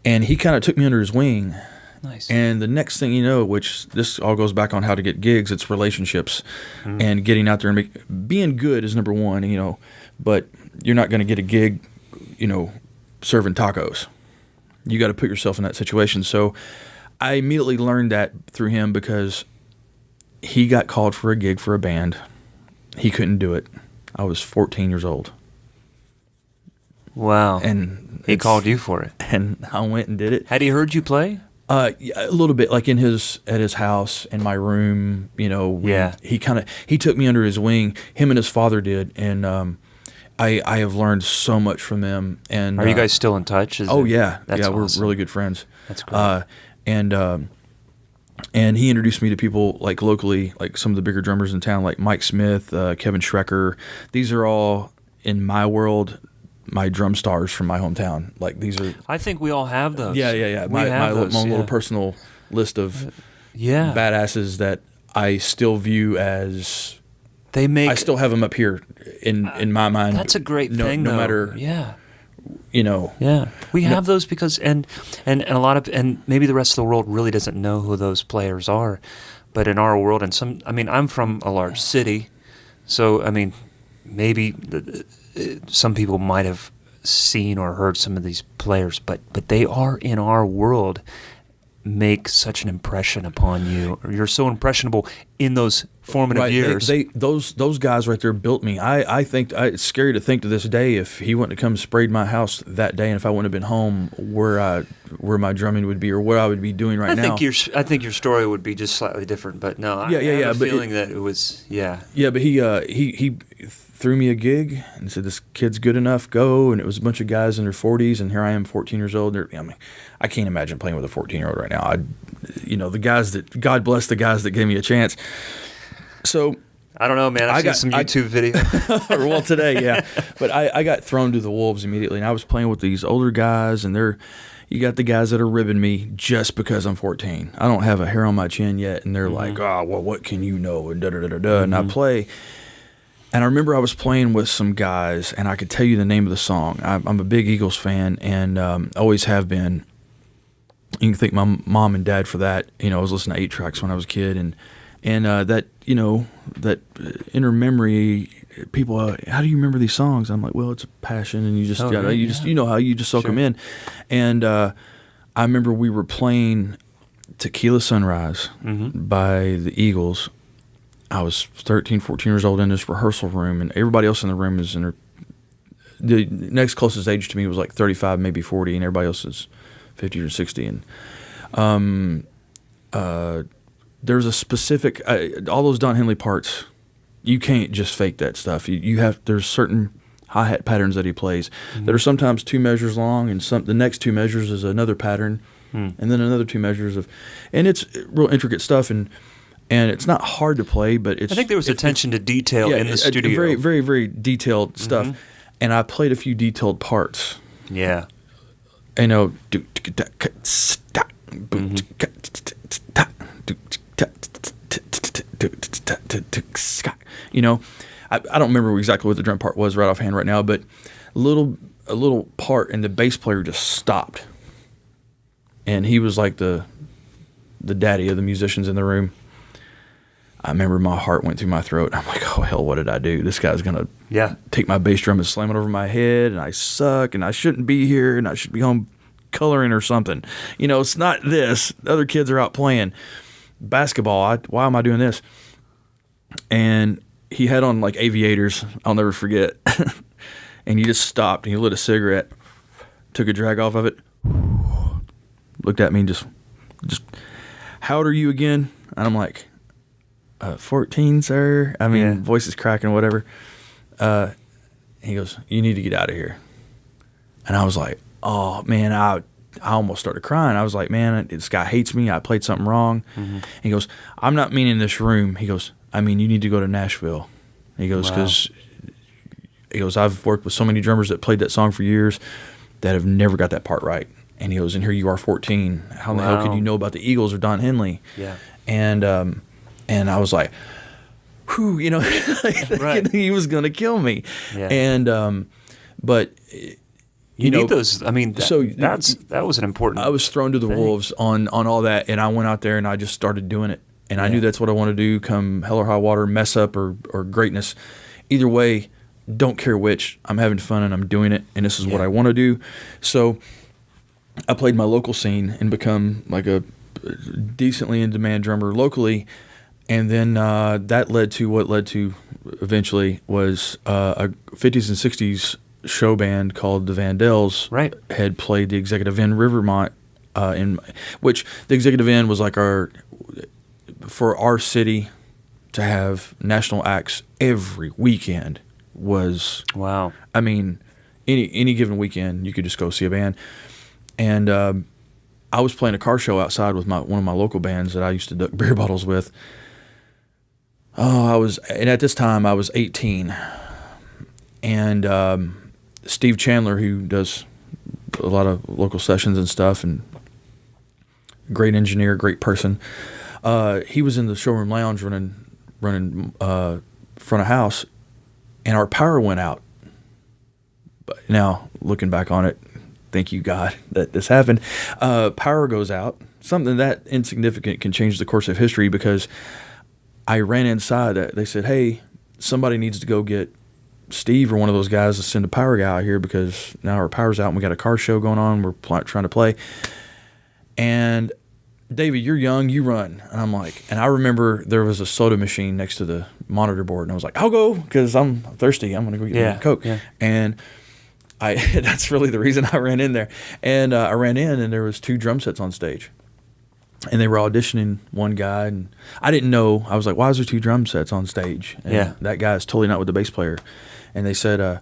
and he kind of took me under his wing. Nice. And the next thing you know, which this all goes back on how to get gigs, it's relationships and getting out there and being good is number one, you know, but you're not going to get a gig, you know, serving tacos. You got to put yourself in that situation. So I immediately learned that through him because he got called for a gig for a band. He couldn't do it. I was 14 years old. Wow. And he called you for it. And I went and did it. Had he heard you play? Yeah, a little bit, like at his house, in my room, you know. He took me under his wing. Him and his father did, and I have learned so much from them. And are you guys still in touch? That's awesome. We're really good friends. That's great. And he introduced me to people like locally, like some of the bigger drummers in town, like Mike Smith, Kevin Schrecker. These are all in my world. My drum stars from my hometown. Like these are. I think we all have those. Yeah. My little personal list of badasses that I still view as. I still have them up here in my mind. That's a great thing, no though. matter Yeah, we have those because and a lot of, and maybe the rest of the world really doesn't know who those players are, but in our world, and I'm from a large city, so maybe some people might have seen or heard some of these players, but they are in our world, make such an impression upon you. You're so impressionable in those formative years. Those guys right there built me. I think it's scary to think to this day if he wouldn't have come sprayed my house that day, and if I wouldn't have been home, where my drumming would be or what I would be doing now. I think your story would be just slightly different, but no, I have a feeling that it was Yeah, but he threw me a gig and said, "This kid's good enough, go." And it was a bunch of guys in their 40s, and here I am, 14 years old. I can't imagine playing with a 14-year-old right now. The guys that, God bless the guys that gave me a chance. So I don't know, man. I've seen some YouTube videos. Well, today, yeah. But I got thrown to the wolves immediately, and I was playing with these older guys, and you got the guys that are ribbing me just because I'm 14. I don't have a hair on my chin yet, and they're like, "Oh, well, what can you know?" And da-da-da-da-da. And I play. And I remember I was playing with some guys, and I could tell you the name of the song. I'm a big Eagles fan, and always have been. You can thank my mom and dad for that. I was listening to 8 tracks when I was a kid, and that that inner memory. People, how do you remember these songs? I'm like, well, it's a passion, and you just soak them in. And I remember we were playing "Tequila Sunrise" by the Eagles. I was 13, 14 years old in this rehearsal room, and everybody else in the room is the next closest age to me was like 35, maybe 40, and everybody else is 50 or 60. And there's a specific, all those Don Henley parts, you can't just fake that stuff. There's certain hi-hat patterns that he plays that are sometimes 2 measures long, and the next 2 measures is another pattern, and then another 2 measures and it's real intricate stuff, and it's not hard to play, but I think there was attention to detail in the studio. Very, very, very detailed stuff. And I played a few detailed parts. Yeah. I don't remember exactly what the drum part was right offhand right now, but a little part, and the bass player just stopped. And he was like the daddy of the musicians in the room. I remember my heart went through my throat. I'm like, oh, hell, what did I do? This guy's going to take my bass drum and slam it over my head, and I suck, and I shouldn't be here, and I should be home coloring or something. It's not this. The other kids are out playing basketball. Why am I doing this? And he had on like aviators, I'll never forget. And he just stopped, and he lit a cigarette, took a drag off of it, looked at me and just, how old are you again? And I'm like, 14, sir. Voice is cracking, whatever. He goes, you need to get out of here. And I was like, oh, man, I almost started crying. I was like, man, this guy hates me. I played something wrong. He goes, I'm not meaning this room. He goes, you need to go to Nashville. He goes, because I've worked with so many drummers that played that song for years that have never got that part right. And he goes, and here you are 14. How in the hell could you know about the Eagles or Don Henley? Yeah. And I was like, whew, right. He was going to kill me. Yeah. And, but, you need those. That was an important I was thrown to the wolves on all that. And I went out there and I just started doing it. And I knew that's what I want to do, come hell or high water, mess up or greatness. Either way, don't care which. I'm having fun and I'm doing it. And this is what I want to do. So I played my local scene and become like a decently in demand drummer locally. And then that led to what led to eventually was a 50s and 60s show band called the Vandals had played the Executive Inn Rivermont, which the Executive Inn was like for our city to have national acts every weekend was wow. Any given weekend you could just go see a band. And I was playing a car show outside with one of my local bands that I used to duck beer bottles with. And at this time I was 18, and Steve Chandler, who does a lot of local sessions and stuff, and great engineer, great person, he was in the showroom lounge running front of house, and our power went out But now, looking back on it, thank you, God, that this happened. Power goes out. Something that insignificant can change the course of history, because I ran inside. They said, hey, somebody needs to go get Steve or one of those guys to send a power guy out here, because now our power's out and we got a car show going on. We're trying to play. And David, you're young, you run. And I'm like, and I remember there was a soda machine next to the monitor board, and I was like, I'll go because I'm thirsty. I'm going to go get a Coke. Yeah. And that's really the reason I ran in there. And I ran in, and there was 2 drum sets on stage. And they were auditioning one guy, and I didn't know. I was like, why is there 2 drum sets on stage? And that guy is totally not with the bass player. And they said, they're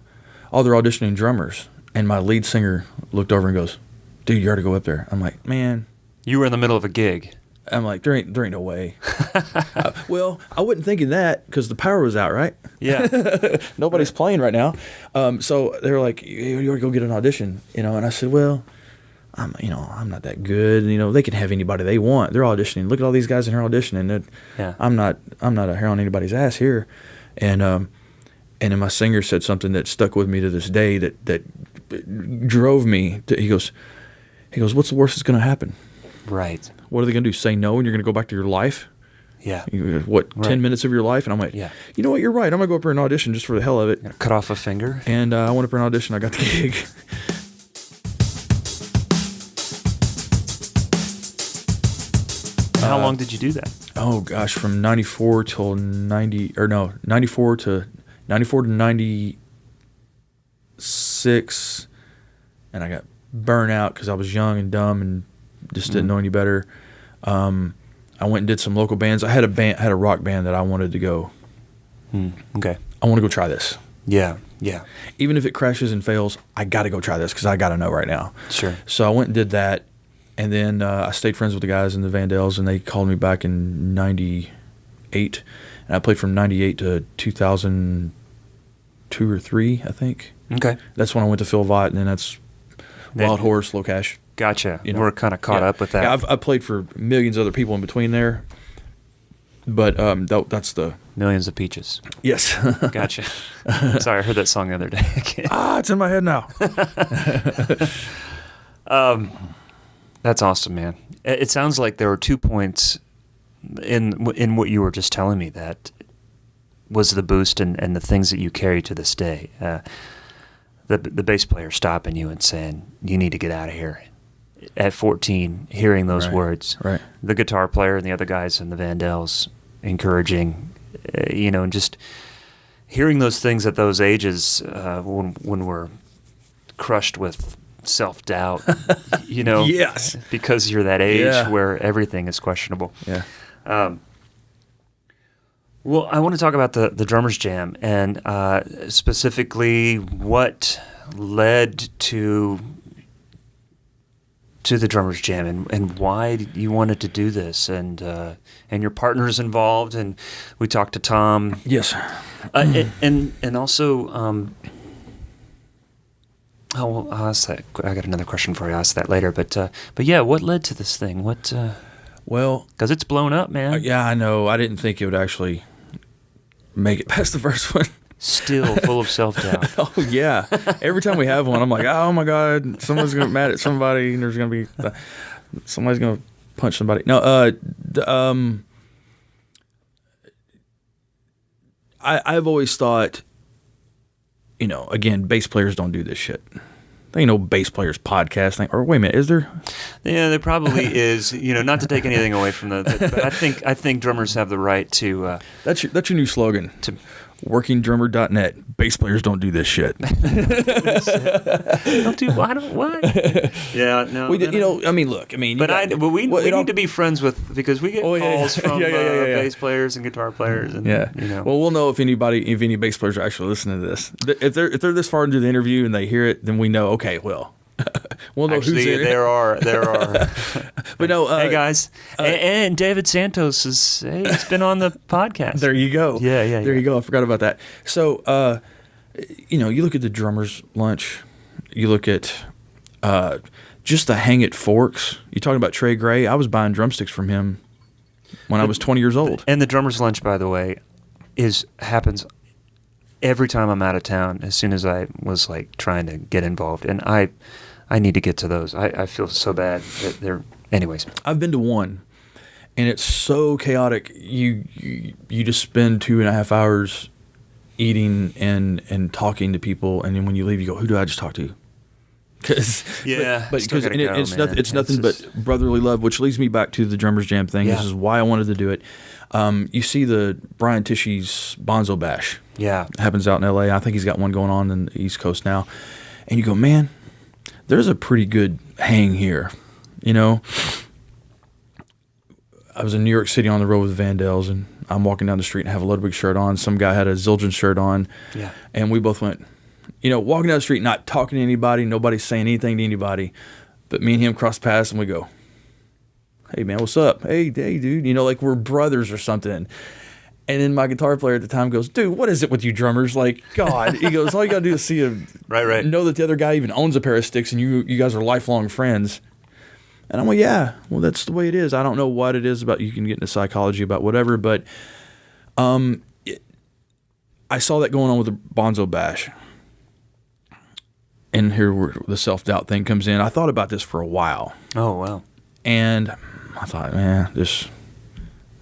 auditioning drummers. And my lead singer looked over and goes, dude, you ought to go up there. I'm like, man. You were in the middle of a gig. I'm like, there ain't no way. Well, I wasn't thinking that because the power was out, right? Yeah. Nobody's playing right now. So they were like, you ought to go get an audition, And I said, well, I'm not that good. They can have anybody they want. They're auditioning. Look at all these guys in here auditioning. I'm not a hair on anybody's ass here. And then my singer said something that stuck with me to this day that drove me. He goes, what's the worst that's going to happen? Right. What are they going to do? Say no, and you're going to go back to your life? Yeah. 10 minutes of your life? And I'm like, yeah. You know what? You're right. I'm going to go up here and audition just for the hell of it. Cut off a finger. And I went up here and auditioned. I got the gig. How long did you do that? Oh gosh, from 94 till 94 to 96, and I got burnt out because I was young and dumb and just didn't know any better. I went and did some local bands. I had a rock band that I wanted to go. Okay. I want to go try this. Yeah. Even if it crashes and fails, I got to go try this because I got to know right now. Sure. So I went and did that. And then I stayed friends with the guys in the Vandals, and they called me back in 98. And I played from 98 to 2002 or 3, I think. Okay. That's when I went to Phil Vaught, and then that's Wild Horse, Locash. Gotcha. We're kind of caught up with that. Yeah, I've played for millions of other people in between there. But that's the... Millions of Peaches. Yes. Gotcha. Sorry, I heard that song the other day. It's in my head now. That's awesome, man. It sounds like there were 2 points in what you were just telling me that was the boost and the things that you carry to this day. The bass player stopping you and saying, you need to get out of here. At 14, hearing those words. Right. The guitar player and the other guys in the Vandals encouraging, and just hearing those things at those ages when we're crushed with self-doubt, Yes. because you're that age where everything is questionable. Yeah. Well, I want to talk about the Drummers Jam and specifically what led to the Drummers Jam and why you wanted to do this and your partners involved, and we talked to Tom. Yes. And also I'll ask that. I got another question for you. I'll ask that later. But yeah, what led to this thing? What? Well, because it's blown up, man. Yeah, I know. I didn't think it would actually make it past the first one. Still full of self-doubt. Oh yeah. Every time we have one, I'm like, oh my God, someone's gonna get mad at somebody, and there's gonna be somebody's gonna punch somebody. No, I've always thought, again, bass players don't do this shit. There ain't no bass players podcast thing. Or wait a minute, is there? Yeah, there probably is. Not to take anything away from but I think drummers have the right to. That's your new slogan. To workingdrummer.net. Bass players don't do this shit. What? Yeah, no. We did, look. But we need to be friends with, because we get calls from bass players and guitar players, and Well, we'll know if any bass players are actually listening to this. If they're this far into the interview and they hear it, then we know. Okay, well, we'll know actually, who's in it. There are. But no. Hey guys, and David Santos he's been on the podcast. There you go. Yeah. There you go. I forgot about that. So, you look at the drummer's lunch. You look at just the Hang It Forks. You talking about Trey Gray? I was buying drumsticks from him when I was 20 years old. And the drummer's lunch, by the way, happens every time I'm out of town, as soon as I was like trying to get involved, and I need to get to those. I feel so bad that they're, anyways. I've been to one, and it's so chaotic. You just spend 2.5 hours eating and talking to people, and then when you leave, you go, "Who do I just talk to?" Because it's nothing but brotherly love, which leads me back to the Drummers Jam thing. Yeah. This is why I wanted to do it. You see the Brian Tishy's Bonzo Bash. Yeah. It happens out in L.A. I think he's got one going on in the East Coast now. And you go, man, there's a pretty good hang here. You know, I was in New York City on the road with Vandals, and I'm walking down the street and have a Ludwig shirt on. Some guy had a Zildjian shirt on. Yeah. And we both went, you know, walking down the street, not talking to anybody, nobody saying anything to anybody, but me and him cross paths and we go, "Hey man, what's up? Hey, dude," you know, like we're brothers or something. And then my guitar player at the time goes, "Dude, what is it with you drummers? Like, God," he goes, "all you gotta do is see him, right, know that the other guy even owns a pair of sticks, and you guys are lifelong friends." And I'm like, "Yeah, well, that's the way it is. I don't know what it is about. You can get into psychology about whatever, but I saw that going on with the Bonzo Bash." And here where the self-doubt thing comes in. I thought about this for a while. Oh, wow. And I thought, man,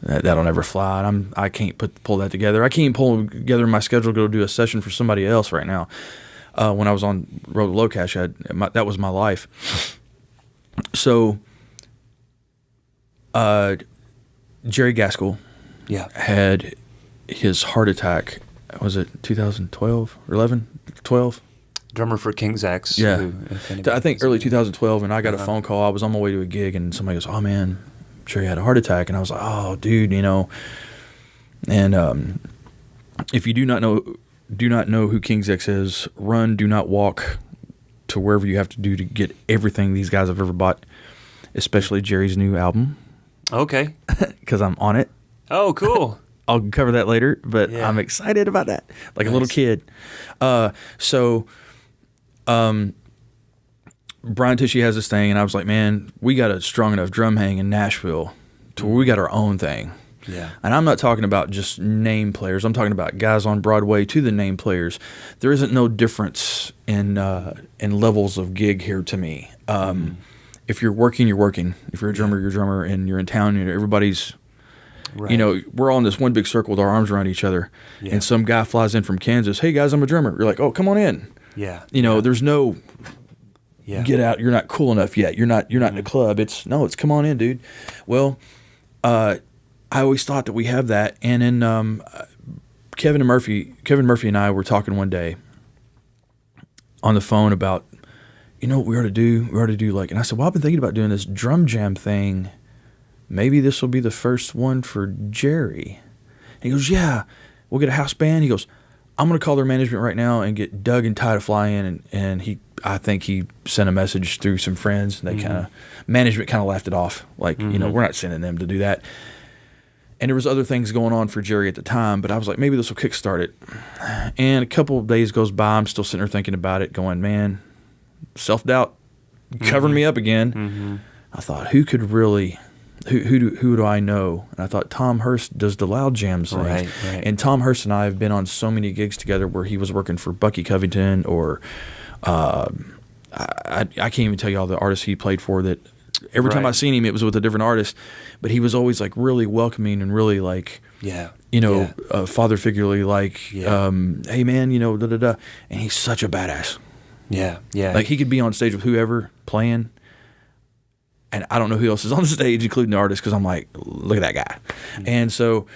that'll never fly. I can't pull that together. I can't pull together my schedule to go do a session for somebody else right now. When I was on road to Locash, that was my life. So, Jerry Gaskill had his heart attack. Was it 2012 or 11? 12? Drummer for King's X. Yeah. I think early 2012, and I got a phone call. I was on my way to a gig, and somebody goes, "Oh, man, Jerry had a heart attack." And I was like, "Oh, dude, you know." And if you do not know who King's X is, run, do not walk to wherever you have to do to get everything these guys have ever bought, especially Jerry's new album. Okay. Because I'm on it. Oh, cool. I'll cover that later, but I'm excited about that, like a little kid. Brian Tishy has this thing, and I was like, man, we got a strong enough drum hang in Nashville to where we got our own thing. Yeah. And I'm not talking about just name players. I'm talking about guys on Broadway to the name players. There isn't no difference in levels of gig here to me. If you're working, you're working. If you're a drummer, you're a drummer, and you're in town, and everybody's, you know, we're all in this one big circle with our arms around each other. Yeah. And some guy flies in from Kansas, "Hey guys, I'm a drummer." You're like, "Oh, come on in." Yeah. You know, there's no get out. You're not cool enough yet. You're not in a club. It's come on in, dude. Well, I always thought that we have that. And then Kevin Murphy and I were talking one day on the phone about, you know what we ought to do? We ought to do like, and I said, well, I've been thinking about doing this drum jam thing. Maybe this will be the first one for Jerry. And he goes, yeah, we'll get a house band. He goes, I'm going to call their management right now and get Doug and Ty to fly in. And I think he sent a message through some friends. And they management kind of laughed it off. Like, you know, we're not sending them to do that. And there was other things going on for Jerry at the time, but I was like, maybe this will kickstart it. And a couple of days goes by. I'm still sitting there thinking about it, going, man, self-doubt covering me up again. I thought, who could really... Who do I know? And I thought Tom Hurst does the Loud Jams thing. Right. And Tom Hurst and I have been on so many gigs together where he was working for Bucky Covington or I can't even tell you all the artists he played for that every time I seen him it was with a different artist, but he was always like really welcoming and really like father figurely like hey man, you know, and he's such a badass. Yeah. Like he could be on stage with whoever playing. And I don't know who else is on the stage, including the artist, because I'm like, look at that guy. And so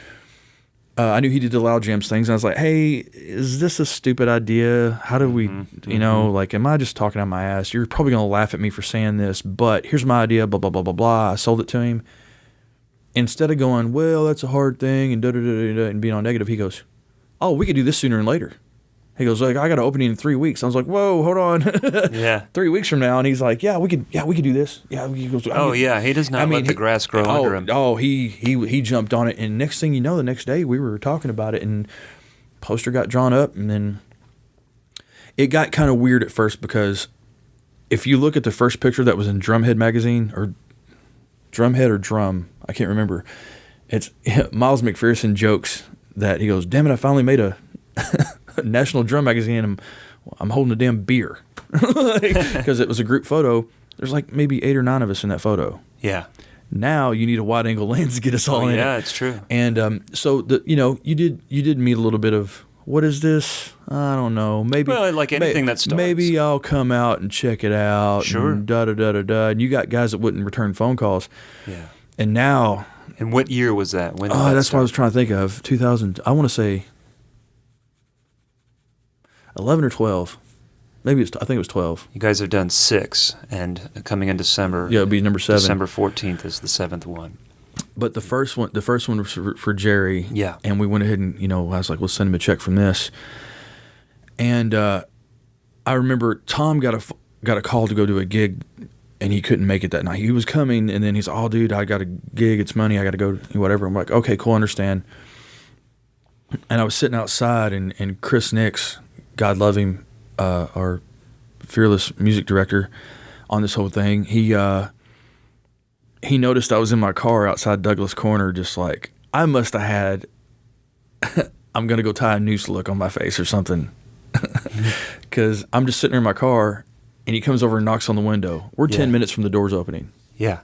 I knew he did the Loud Jams things, and I was like, hey, is this a stupid idea? How do we, you know, like, am I just talking out my ass? You're probably going to laugh at me for saying this, but here's my idea, blah, blah, blah, blah, blah. I sold it to him. Instead of going, well, that's a hard thing, and da-da-da-da-da, and being all negative, he goes, oh, we could do this sooner and later. He goes, like, I got an opening in 3 weeks. I was like, whoa, hold on. 3 weeks from now. And he's like, we could do this. Yeah. He goes, he does not let the grass grow under him. Oh, he jumped on it. And next thing you know, the next day we were talking about it and poster got drawn up. And then it got kind of weird at first because if you look at the first picture that was in Drumhead magazine or Drumhead or Drum, I can't remember. It's Miles McPherson jokes that he goes, damn it, I finally made a National Drum Magazine, and I'm holding a damn beer because it was a group photo. There's like maybe 8 or 9 of us in that photo. Yeah. Now you need a wide angle lens to get us all in. Yeah, it's true. And so you did meet a little bit of, what is this? I don't know. Maybe like anything that starts. Maybe I'll come out and check it out. Sure. And da da da da da. And you got guys that wouldn't return phone calls. Yeah. And now. And what year was that? When? That's what I was trying to think of. 2000. I want to say 11 or 12. Maybe I think it was 12. You guys have done 6, and coming in December. Yeah, it'll be number 7. December 14th is the 7th one. But the first one was for Jerry. Yeah. And we went ahead and, I was like, let's send him a check from this. And I remember Tom got a call to go to a gig, and he couldn't make it that night. He was coming, and then he's, oh, dude, I got a gig. It's money. I got to go, whatever. I'm like, okay, cool, understand. And I was sitting outside, and Chris Nix, God love him, our fearless music director on this whole thing, he noticed I was in my car outside Douglas Corner, just like, I must have had I'm going to go tie a noose look on my face or something. Because I'm just sitting there in my car, and he comes over and knocks on the window. We're 10 minutes from the doors opening. Yeah.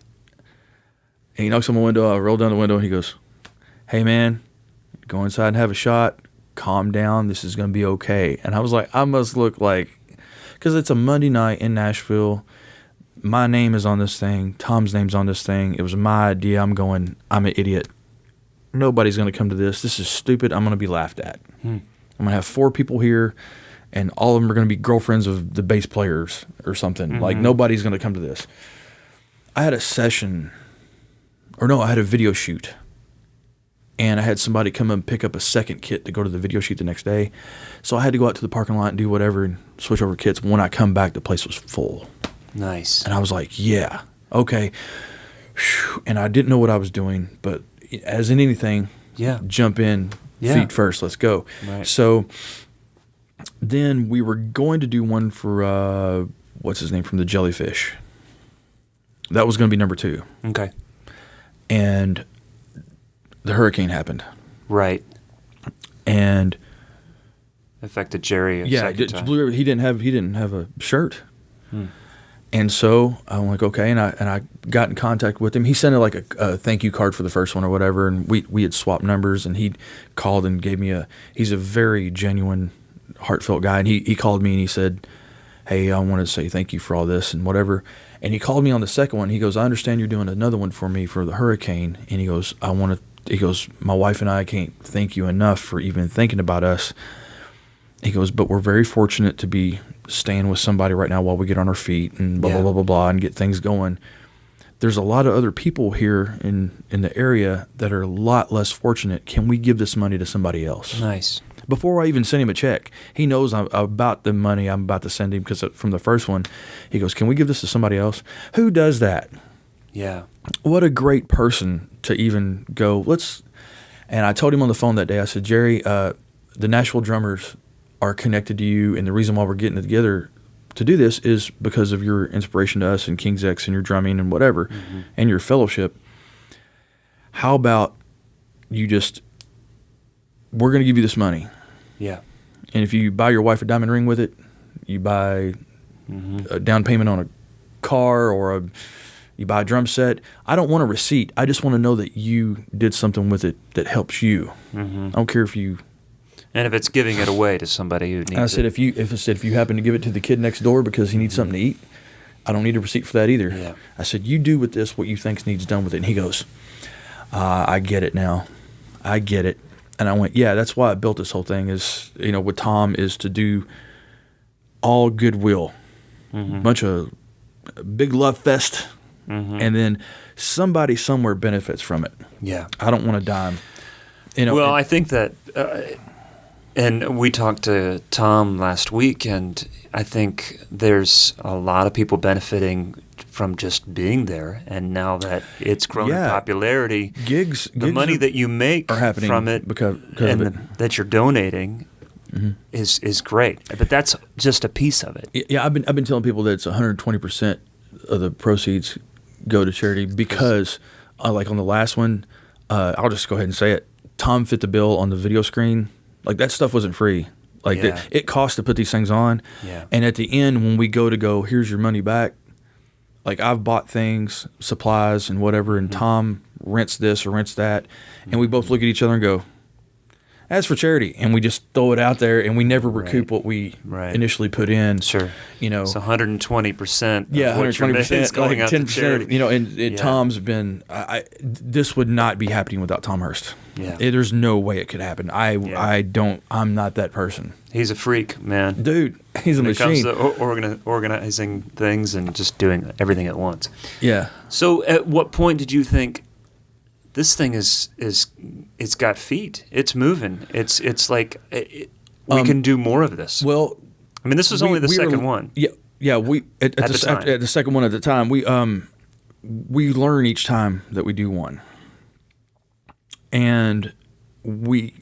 And he knocks on my window. I roll down the window, and he goes, hey, man, go inside and have a shot. Calm down. This is going to be okay. And I was like, I must look like, because it's a Monday night in Nashville. My name is on this thing. Tom's name's on this thing. It was my idea. I'm an idiot. Nobody's going to come to this. This is stupid. I'm going to be laughed at. I'm going to have 4 people here, and all of them are going to be girlfriends of the bass players or something. Mm-hmm. Like, nobody's going to come to this. I had a video shoot. And I had somebody come and pick up a second kit to go to the video shoot the next day. So I had to go out to the parking lot and do whatever and switch over kits. When I come back, the place was full. Nice. And I was like, yeah, okay. And I didn't know what I was doing, but as in anything, jump in, feet first, let's go. Right. So then we were going to do one for, what's his name, from the Jellyfish. That was going to be number 2. Okay. And the hurricane happened. Right. And affected Jerry. He didn't have a shirt. And so I'm like, okay, and I got in contact with him. He sent like a thank you card for the first one or whatever, and we had swapped numbers, and he called and gave me he's a very genuine, heartfelt guy, and he called me and he said, hey, I want to say thank you for all this and whatever. And he called me on the second one. He goes, I understand you're doing another one for me for the hurricane, and he goes, my wife and I can't thank you enough for even thinking about us. He goes, but we're very fortunate to be staying with somebody right now while we get on our feet and blah, blah, blah, blah, blah, and get things going. There's a lot of other people here in the area that are a lot less fortunate. Can we give this money to somebody else? Nice. Before I even send him a check, he knows about the money I'm about to send him, because from the first one, he goes, can we give this to somebody else? Who does that? Yeah. What a great person to even go, and I told him on the phone that day, I said, Jerry, the Nashville Drummers are connected to you, and the reason why we're getting together to do this is because of your inspiration to us and King's X and your drumming and whatever, and your fellowship. How about we're going to give you this money. Yeah. And if you buy your wife a diamond ring with it, you buy a down payment on a car, or you buy a drum set. I don't want a receipt. I just want to know that you did something with it that helps you. I don't care if you... And if it's giving it away to somebody who needs it. I said, if you happen to give it to the kid next door because he needs something to eat, I don't need a receipt for that either. Yeah. I said, you do with this what you think needs done with it. And he goes, I get it now. I get it. And I went, yeah, that's why I built this whole thing is, with Tom, is to do all goodwill. Bunch of big love fest. And then somebody somewhere benefits from it. Yeah. I don't want a dime. I think that... and we talked to Tom last week, and I think there's a lot of people benefiting from just being there. And now that it's grown in popularity, the money that you make from it because that you're donating is great. But that's just a piece of it. Yeah, I've been telling people that it's 120% of the proceeds go to charity because, like on the last one, I'll just go ahead and say it. Tom fit the bill on the video screen. Like, that stuff wasn't free. Like it costs to put these things on. Yeah. And at the end, when we go, here's your money back. Like I've bought things, supplies and whatever, and Tom rents this or rents that. And we both look at each other and go, that's for charity. And we just throw it out there and we never recoup what we initially put in. Sure. You know, so 120%. Yeah, 120% going out 10%. to charity. You know, and Tom's been. This would not be happening without Tom Hurst. Yeah. There's no way it could happen. I'm not that person. He's a freak, man. Dude, he's a machine. When it comes to organizing things and just doing everything at once. Yeah. So at what point did you think this thing it's got feet? It's moving. It's like we can do more of this. Well, I mean, this was only the second one. Yeah. We at the second one at the time, we learn each time that we do one, and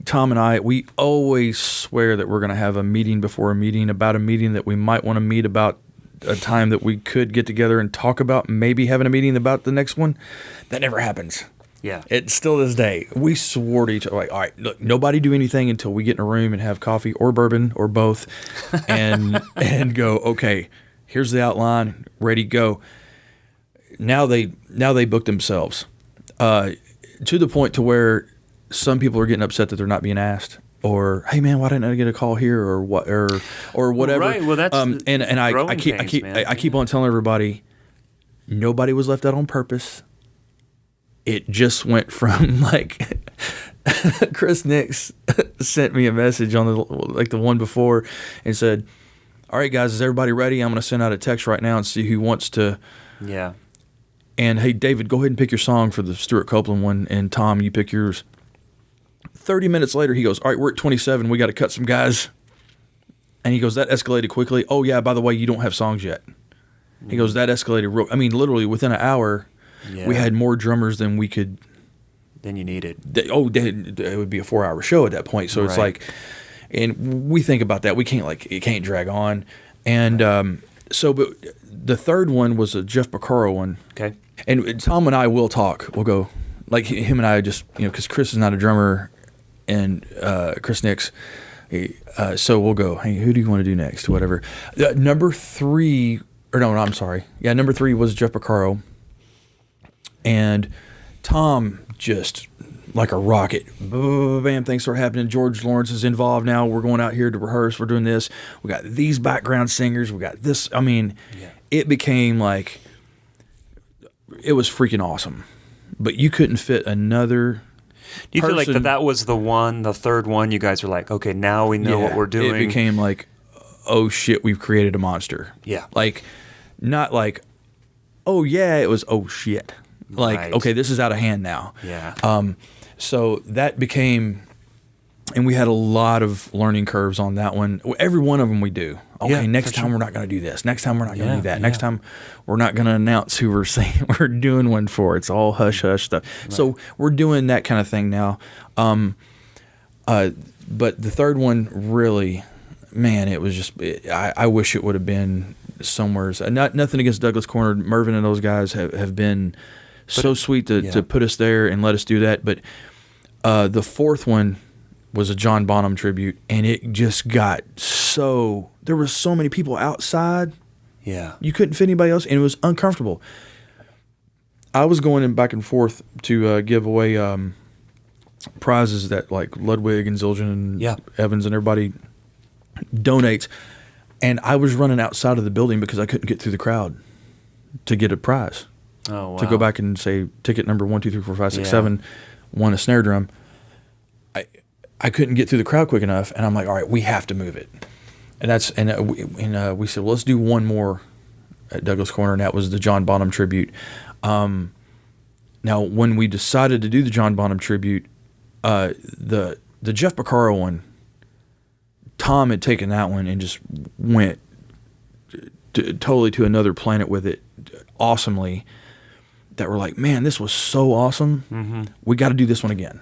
Tom and I always swear that we're going to have a meeting before a meeting about a meeting that we might want to meet about a time that we could get together and talk about maybe having a meeting about the next one. That never happens. Yeah. It's still this day. We swore to each other, like, all right, look, nobody do anything until we get in a room and have coffee or bourbon or both and go, okay, here's the outline, ready, go. Now they book themselves to the point to where some people are getting upset that they're not being asked, or hey man, why didn't I get a call here, or what, or whatever. Right. Well, that's and I keep on telling everybody, nobody was left out on purpose. It just went from like Chris Nix sent me a message on the one before and said, "All right, guys, is everybody ready? I'm going to send out a text right now and see who wants to." Yeah. And hey, David, go ahead and pick your song for the Stuart Copeland one, and Tom, you pick yours. 30 minutes later, he goes, all right, we're at 27. We got to cut some guys. And he goes, that escalated quickly. Oh, yeah, by the way, you don't have songs yet. He goes, that escalated literally within an hour, we had more drummers than we could. Than you needed. It would be a 4-hour show at that point. So it's like, and we think about that. We can't, it can't drag on. And but the third one was a Jeff Porcaro one. Okay. And Tom and I will talk. We'll go, like him and I just, because Chris is not a drummer, and Chris Nix. So we'll go, hey, who do you want to do next? Whatever. Number 3, or no, I'm sorry. Yeah, number 3 was Jeff Porcaro. And Tom just like a rocket. Bam, things start happening. George Lawrence is involved now. We're going out here to rehearse. We're doing this. We got these background singers. We got this. I mean, it became like, it was freaking awesome. But you couldn't fit another. Do you feel like that was the third one, you guys are like, okay, now we know what we're doing? It became like, oh shit, we've created a monster. Yeah. Like, not like, oh yeah, it was, oh shit. Like, okay, this is out of hand now. Yeah. So that became, and we had a lot of learning curves on that one. Every one of them we do. Okay, next time we're not going to do this. Next time we're not going to do that. Next time we're not going to announce who we're saying we're doing one for. It's all hush hush stuff. Right. So we're doing that kind of thing now. But the third one really, man, it was just. I wish it would have been somewhere. Nothing against Douglas Corner. Mervyn and those guys have been so sweet to put us there and let us do that. But the fourth one was a John Bonham tribute, and it just got so. There were so many people outside. Yeah. You couldn't fit anybody else, and it was uncomfortable. I was going back and forth to give away prizes that like Ludwig and Zildjian and Evans and everybody donates, and I was running outside of the building because I couldn't get through the crowd to get a prize. Oh, wow. To go back and say ticket number 1, 2, 3, 4, 5, 6, 7 won a snare drum. I couldn't get through the crowd quick enough, and I'm like, all right, we have to move it. And we said, well, let's do one more at Douglas Corner, and that was the John Bonham tribute. Now, when we decided to do the John Bonham tribute, the Jeff Porcaro one, Tom had taken that one and just went totally to another planet with it, awesomely. That we're like, man, this was so awesome. Mm-hmm. We got to do this one again.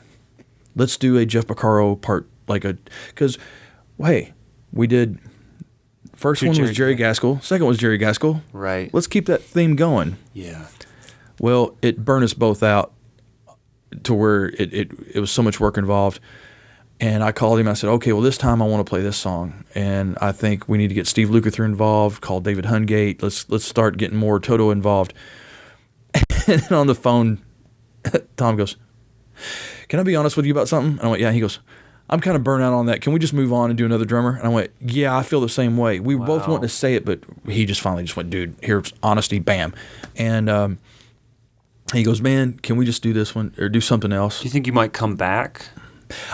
Let's do a Jeff Porcaro part, because, hey, we did. First one was Jerry Gaskill. Second was Jerry Gaskill. Right. Let's keep that theme going. Yeah. Well, it burned us both out to where it was so much work involved. And I called him. I said, okay, well, this time I want to play this song. And I think we need to get Steve Lukather involved, call David Hungate. Let's start getting more Toto involved. And then on the phone, Tom goes, can I be honest with you about something? And I went, yeah. He goes, I'm kind of burnt out on that. Can we just move on and do another drummer? And I went, yeah, I feel the same way. We were both wanting to say it, but he just finally just went, dude, here's honesty, bam. And he goes, man, can we just do this one or do something else? Do you think you might come back?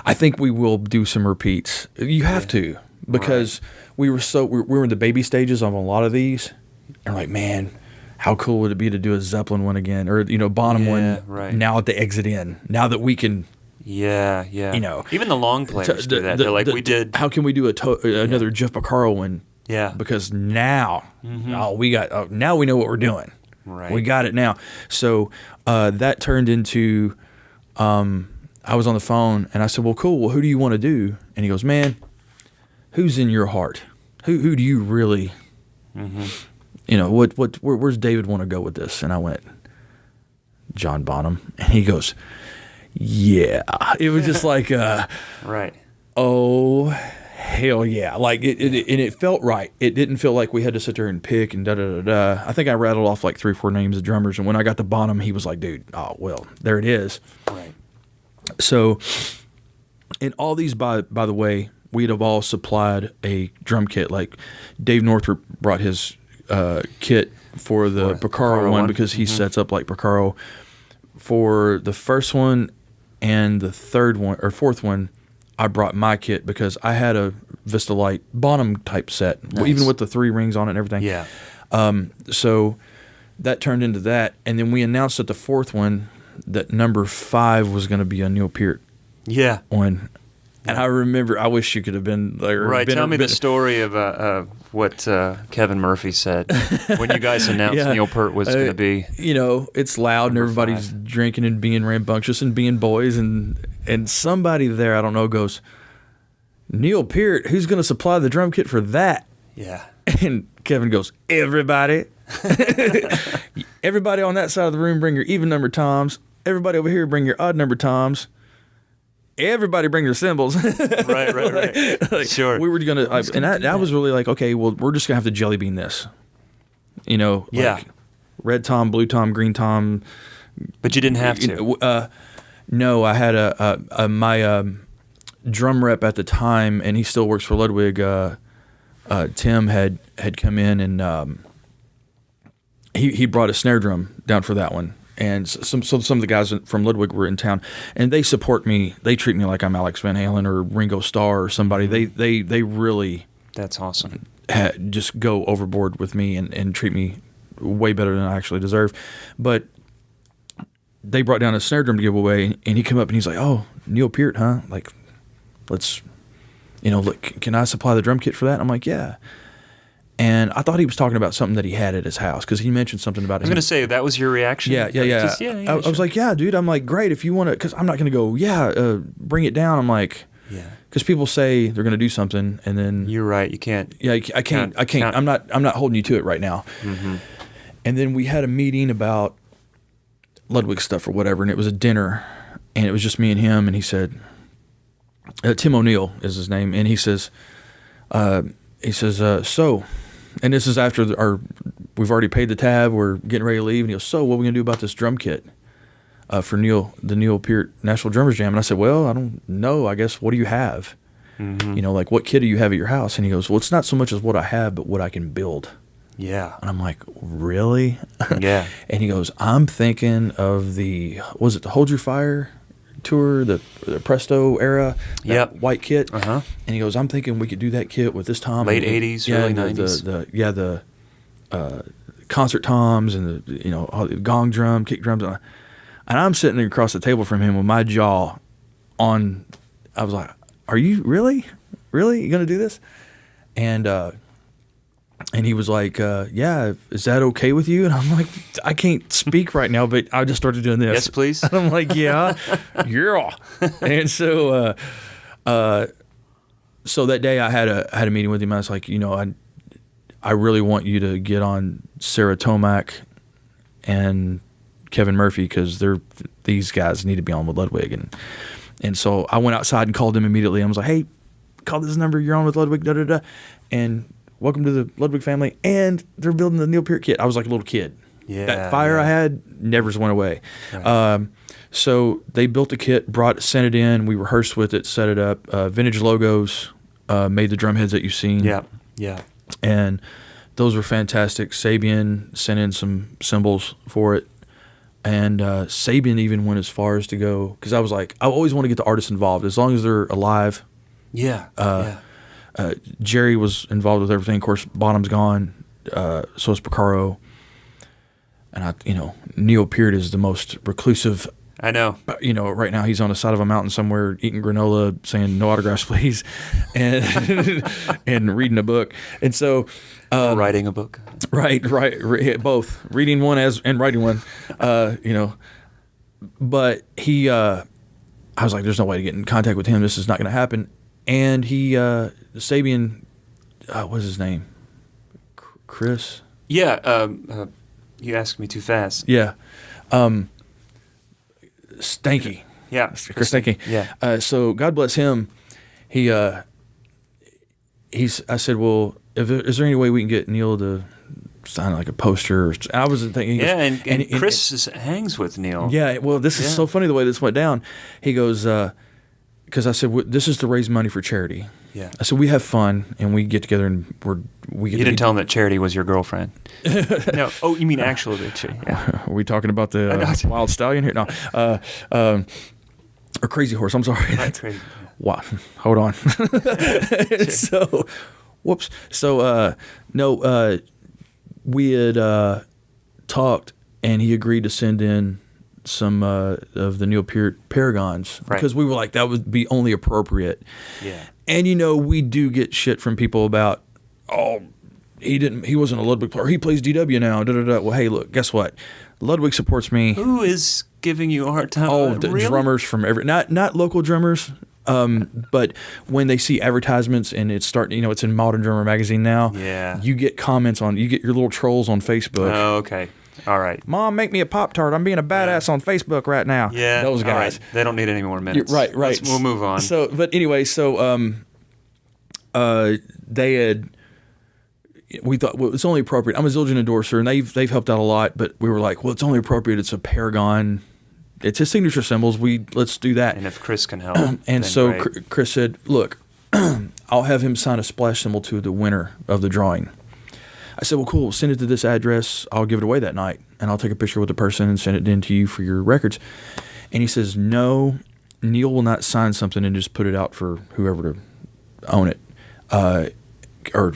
I think we will do some repeats. You have to, because we were in the baby stages of a lot of these. And we're like, man, how cool would it be to do a Zeppelin one again, or Bonham one? Right. Now at the exit in, now that we can. Yeah. Even the long players do that. They're like, we did. How can we do another Jeff Porcaro one? Yeah. Because now, now we know what we're doing. Right. We got it now. So that turned into. I was on the phone and I said, well, cool. Well, who do you want to do? And he goes, man, who's in your heart? Who do you really, where's David want to go with this? And I went, John Bonham. And he goes, yeah. It was just like, right. Oh, hell yeah. Like it felt right. It didn't feel like we had to sit there and pick and da-da-da-da. I think I rattled off like 3 or 4 names of drummers. And when I got to Bonham, he was like, dude, oh, well, there it is. Right. So, in all these, by the way, we'd have all supplied a drum kit. Like Dave Northrup brought his kit for the Porcaro one because he sets up like Porcaro. For the first one and the third one or fourth one, I brought my kit because I had a Vista Light Bonham type set, even with the 3 rings on it and everything. Yeah. So that turned into that, and then we announced at the fourth one that number 5 was going to be a Neil Peart one. And I remember, I wish you could have been there. Right, tell me the story of what Kevin Murphy said when you guys announced Neil Peart was going to be. It's loud and everybody's 5. Drinking and being rambunctious and being boys. And somebody there, I don't know, goes, Neil Peart, who's going to supply the drum kit for that? Yeah. And Kevin goes, everybody. Everybody on that side of the room, bring your even number toms. Everybody over here, bring your odd number toms. Everybody bring their cymbals. right. Sure. We were going to, and I was really like, okay, well, we're just going to have to jelly bean this. Like red tom, blue tom, green tom. But you didn't have to. No, I had my drum rep at the time, and he still works for Ludwig. Tim had come in, and he brought a snare drum down for that one. And some of the guys from Ludwig were in town, and they support me. They treat me like I'm Alex Van Halen or Ringo Starr or somebody. They really that's awesome. Just go overboard with me and treat me way better than I actually deserve. But they brought down a snare drum to give away, and he came up and he's like, "Oh, Neil Peart, huh? Like, let's, look, can I supply the drum kit for that?" And I'm like, "Yeah." And I thought he was talking about something that he had at his house because he mentioned something about it. I was going to say, that was your reaction? Yeah. I was like, yeah, dude. I'm like, great. If you want to, because I'm not going to go, bring it down. I'm like, because people say they're going to do something and then. You're right. You can't. Yeah, I can't. I'm not holding you to it right now. Mm-hmm. And then we had a meeting about Ludwig stuff or whatever, and it was a dinner, and it was just me and him, and he said, Tim O'Neill is his name, and he says, so. And this is after we've already paid the tab. We're getting ready to leave. And he goes, so what are we going to do about this drum kit for the Neil Peart Nashville Drummers Jam? And I said, well, I don't know. I guess, what do you have? Mm-hmm. Like what kit do you have at your house? And he goes, well, it's not so much as what I have, but what I can build. Yeah. And I'm like, really? Yeah. And he goes, I'm thinking of the Hold Your Fire tour, the Presto era, white kit. Uh-huh. And he goes, I'm thinking we could do that kit with this tom. Late 80s, early 90s. The concert toms and the gong drum, kick drums. And I'm sitting across the table from him with my jaw on. I was like, are you really you going to do this? And he was like, yeah, is that okay with you? And I'm like, I can't speak right now, but I just started doing this. Yes, please. And I'm like, yeah. And so so that day I had a meeting with him. I was like, I really want you to get on Sarah Tomac and Kevin Murphy because these guys need to be on with Ludwig. And so I went outside and called them immediately. I was like, hey, call this number. You're on with Ludwig, da-da-da. And welcome to the Ludwig family. And they're building the Neil Peart kit. I was like a little kid. Yeah, that fire I had never went away. Right. So they built the kit, sent it in. We rehearsed with it, set it up. Vintage logos, made the drum heads that you've seen. Yeah. And those were fantastic. Sabian sent in some cymbals for it. And Sabian even went as far as to go, because I was like, I always want to get the artists involved as long as they're alive. Jerry was involved with everything. Of course, Bonham's gone. So is Picaro. And Neil Peart is the most reclusive. I know. Right now he's on the side of a mountain somewhere eating granola, saying no autographs, please, and and reading a book. And so writing a book. Right, both reading one and writing one. But he, I was like, there's no way to get in contact with him. This is not going to happen. And he, Sabian, what's his name? Chris. Yeah. You asked me too fast. Yeah. Stanky. Yeah. Chris Stanky. Yeah. So God bless him. I said, well, is there any way we can get Neil to sign like a poster? I wasn't thinking. Yeah. And Chris hangs with Neil. Yeah. Well, this is so funny the way this went down. He goes, because I said, this is to raise money for charity. Yeah. I said, we have fun and we get together and we get. You didn't tell him that Charity was your girlfriend. No. Oh, you mean actually Charity? Yeah. Are we talking about the Wild Stallion here? No. Or Crazy Horse. I'm sorry. Not Crazy. Wow. Hold on. So, whoops. So, no. We had talked, and he agreed to send in some of the Neil Peart Paragons because we were like, that would be only appropriate. Yeah. And we do get shit from people about, he wasn't a Ludwig player. He plays DW now. Da, da, da. Well, hey, look, guess what? Ludwig supports me. Who is giving you a hard time? Really? Drummers from not local drummers. But when they see advertisements and it's starting, it's in Modern Drummer magazine now. Yeah. You get comments you get your little trolls on Facebook. Oh, okay. All right. Mom, make me a Pop-Tart. I'm being a badass on Facebook right now. Yeah. Those guys. All right. They don't need any more minutes. Right. We'll move on. So, but anyway, they had, we thought, well, it's only appropriate. I'm a Zildjian endorser, and they've helped out a lot, but we were like, well, it's only appropriate. It's a Paragon. It's his signature symbols. Let's do that. And if Chris can help. And so Chris said, look, I'll have him sign a splash symbol to the winner of the drawing. I said, well, cool. Send it to this address. I'll give it away that night, and I'll take a picture with the person and send it in to you for your records. And he says, no, Neil will not sign something and just put it out for whoever to own it, or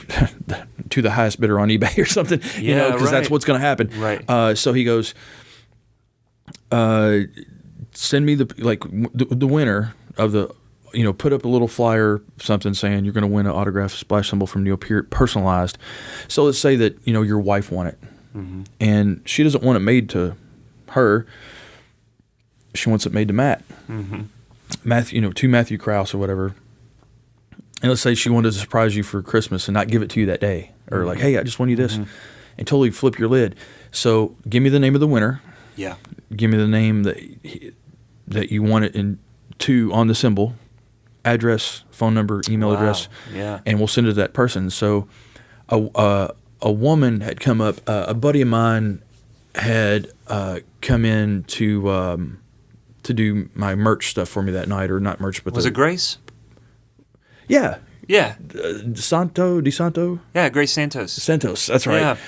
to the highest bidder on eBay or something. Because that's what's going to happen. Right. So he goes, send me the winner of the. Put up a little flyer, something saying you're going to win an autographed splash symbol from Neil Peart, personalized. So let's say that, your wife won it. Mm-hmm. And she doesn't want it made to her. She wants it made to Matt. Mm-hmm. To Matthew Krause or whatever. And let's say she wanted to surprise you for Christmas and not give it to you that day. Or mm-hmm. like, hey, I just won you this. Mm-hmm. And totally flip your lid. So give me the name of the winner. Yeah. Give me the name that you want it on the symbol. Address, phone number, email address, and we'll send it to that person. So a woman had come up, a buddy of mine had come in to do my merch stuff for me that night, or not merch, but was it Grace? Yeah. Yeah. DeSanto? Yeah, Grace Santos. Santos, that's right.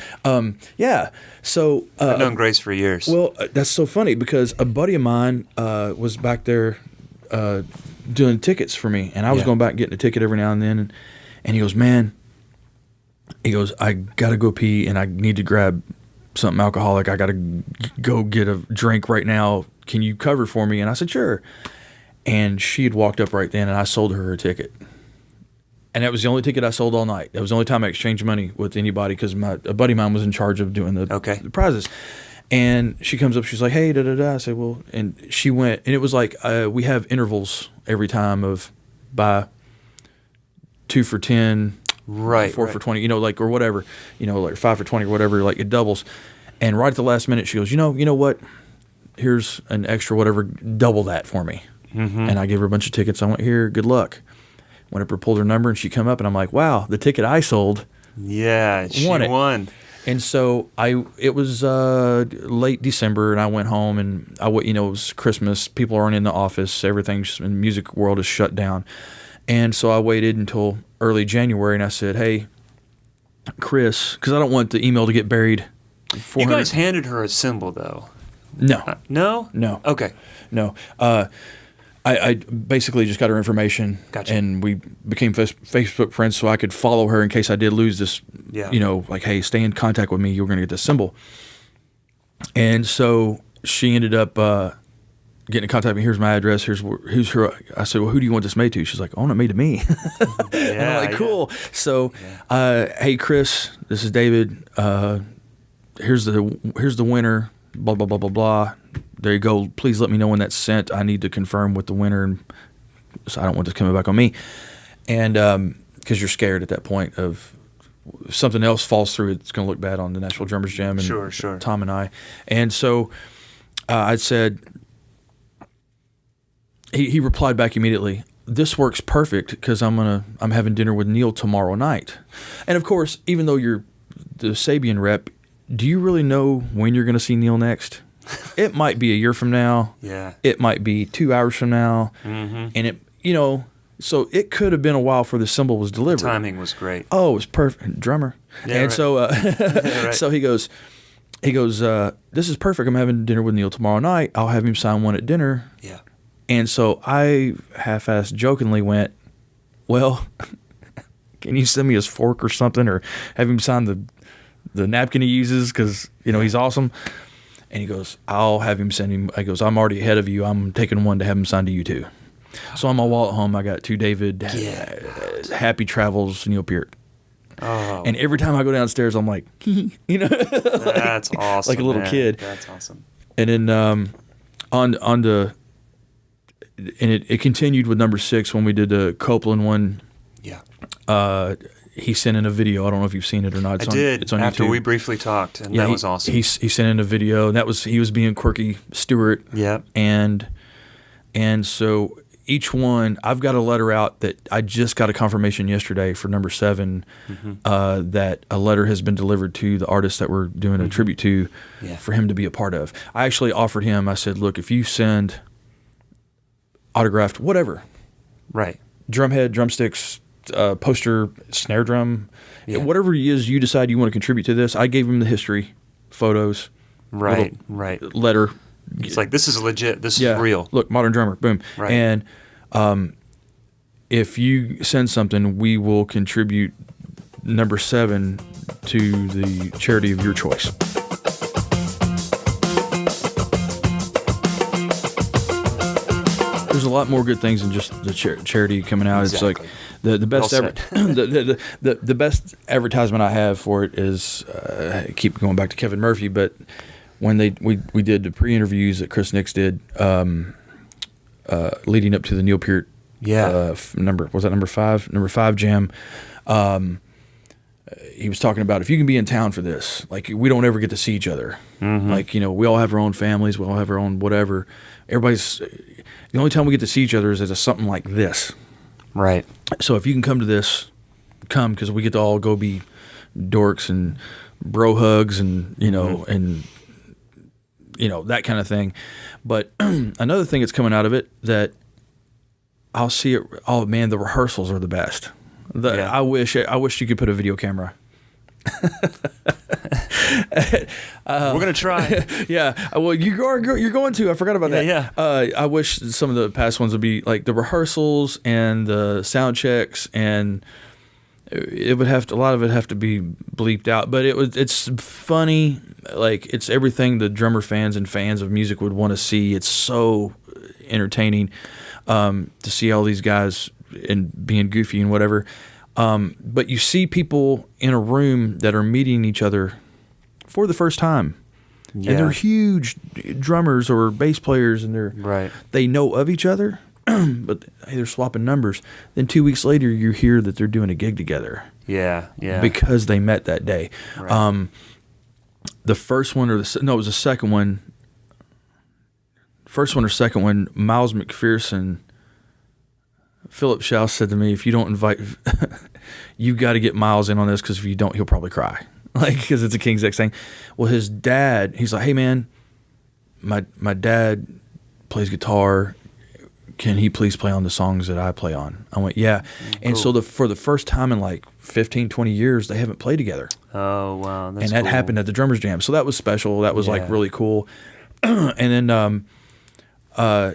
Yeah. So I've known Grace for years. Well, that's so funny because a buddy of mine was back there doing tickets for me, and I was going back and getting a ticket every now and then, and he goes, man, I gotta go pee and I need to grab something alcoholic. I gotta go get a drink right now. Can you cover for me? And I said, sure. And she had walked up right then, and I sold her a ticket. And that was the only ticket I sold all night. That was the only time I exchanged money with anybody because a buddy of mine was in charge of doing the prizes. And she comes up, she's like, hey, da-da-da. I said, well, and she went, and it was like, we have intervals every time of buy 2 for 10, right, 4 for 20, or whatever, like 5 for 20 or whatever, like it doubles. And right at the last minute, she goes, you know what? Here's an extra whatever, double that for me. And I gave her a bunch of tickets. I went, here, good luck. Went up and pulled her number, and she come up, and I'm like, wow, the ticket I sold. Yeah, she won. And so it was late December, and I went home, and it was Christmas. People aren't in the office. Everything's in the music world is shut down. And so I waited until early January, and I said, hey, Chris, because I don't want the email to get buried. You guys handed her a cymbal, though. No. No? No. Okay. No. I basically just got her information, Gotcha. And we became Facebook friends so I could follow her in case I did lose this, like, hey, stay in contact with me. You're going to get this cymbal. And so she ended up getting in contact with me. Here's my address. Who's her. I said, well, who do you want this made to? She's like, I want it made to me. And I'm like, cool. So, hey, Chris, this is David. Here's the winner, blah, blah, blah, blah, blah. There you go. Please let me know when that's sent. I need to confirm with the winner, and so I don't want this coming back on me. And because you're scared at that point of if something else falls through, it's going to look bad on the Nashville Drummers Jam and sure. Tom and I. And so I said, he replied back immediately, this works perfect because I'm having dinner with Neil tomorrow night. And of course, even though you're the Sabian rep, do you really know when you're going to see Neil next? It might be a year from now. Yeah. It might be 2 hours from now. Mm-hmm. And it, so it could have been a while before the cymbal was delivered. The timing was great. Oh, it was perfect. Drummer. Yeah, and right. so, Right. so he goes, this is perfect. I'm having dinner with Neil tomorrow night. I'll have him sign one at dinner. Yeah. And so I half-assed jokingly went, well, can you send me his fork or something, or have him sign the napkin he uses because, he's awesome. And he goes, I'll have him send him. I goes, I'm already ahead of you. I'm taking one to have him signed to you too. So on my wall at home, I got to David, Happy Travels, Neil Peart. Oh. And every time I go downstairs, I'm like, That's awesome. like a little kid. That's awesome. And then it continued with number 6 when we did the Copeland one. Yeah. He sent in a video. I don't know if you've seen it or not. I did. It's on after YouTube. we briefly talked, and that was awesome. He sent in a video, and he was being quirky Stewart. Yeah. And so each one, I've got a letter out that I just got a confirmation yesterday for number 7 that a letter has been delivered to the artist that we're doing a tribute to for him to be a part of. I actually offered him, I said, look, if you send autographed whatever, right, drumhead, drumsticks, poster, snare drum, whatever it is you decide you want to contribute to this. I gave him the history, photos, right, letter. It's like, this is legit. This is real. Look, modern drummer, boom. Right. And if you send something, we will contribute number 7 to the charity of your choice. There's a lot more good things than just the charity coming out. Exactly. It's like the best the best advertisement I have for it is I keep going back to Kevin Murphy, but when we did the pre-interviews that Chris Nix did leading up to the Neil Peart number 5 jam. He was talking about if you can be in town for this, like we don't ever get to see each other. Mm-hmm. Like, we all have our own families, we all have our own whatever. The only time we get to see each other is at something like this. Right. So if you can come to this, come, because we get to all go be dorks and bro hugs and, and, that kind of thing. But another thing that's coming out of it that I'll see it, oh man, the rehearsals are the best. I wish you could put a video camera. We're gonna try. Yeah. Well, you're going to. I forgot about that. Yeah. I wish some of the past ones would be like the rehearsals and the sound checks, and it would have to. A lot of it have to be bleeped out. But it's funny. Like, it's everything the drummer fans and fans of music would want to see. It's so entertaining to see all these guys and being goofy and whatever. But you see people in a room that are meeting each other for the first time. Yeah. And they're huge drummers or bass players, and they know of each other, but hey, they're swapping numbers. Then 2 weeks later, you hear that they're doing a gig together. Yeah, yeah. Because they met that day. Right. The first one, it was the second one. first one or second one, Miles McPherson, Philip Schaus said to me, if you don't invite, you got to get Miles in on this, because if you don't, he'll probably cry. Like, because it's a King's X thing. Well, his dad, he's like, hey man, my dad plays guitar. Can he please play on the songs that I play on? I went, yeah. And so for the first time in like 15, 20 years, they haven't played together. Oh, wow. That's and that cool. happened at the Drummers Jam. So that was special. That was like really cool. And then I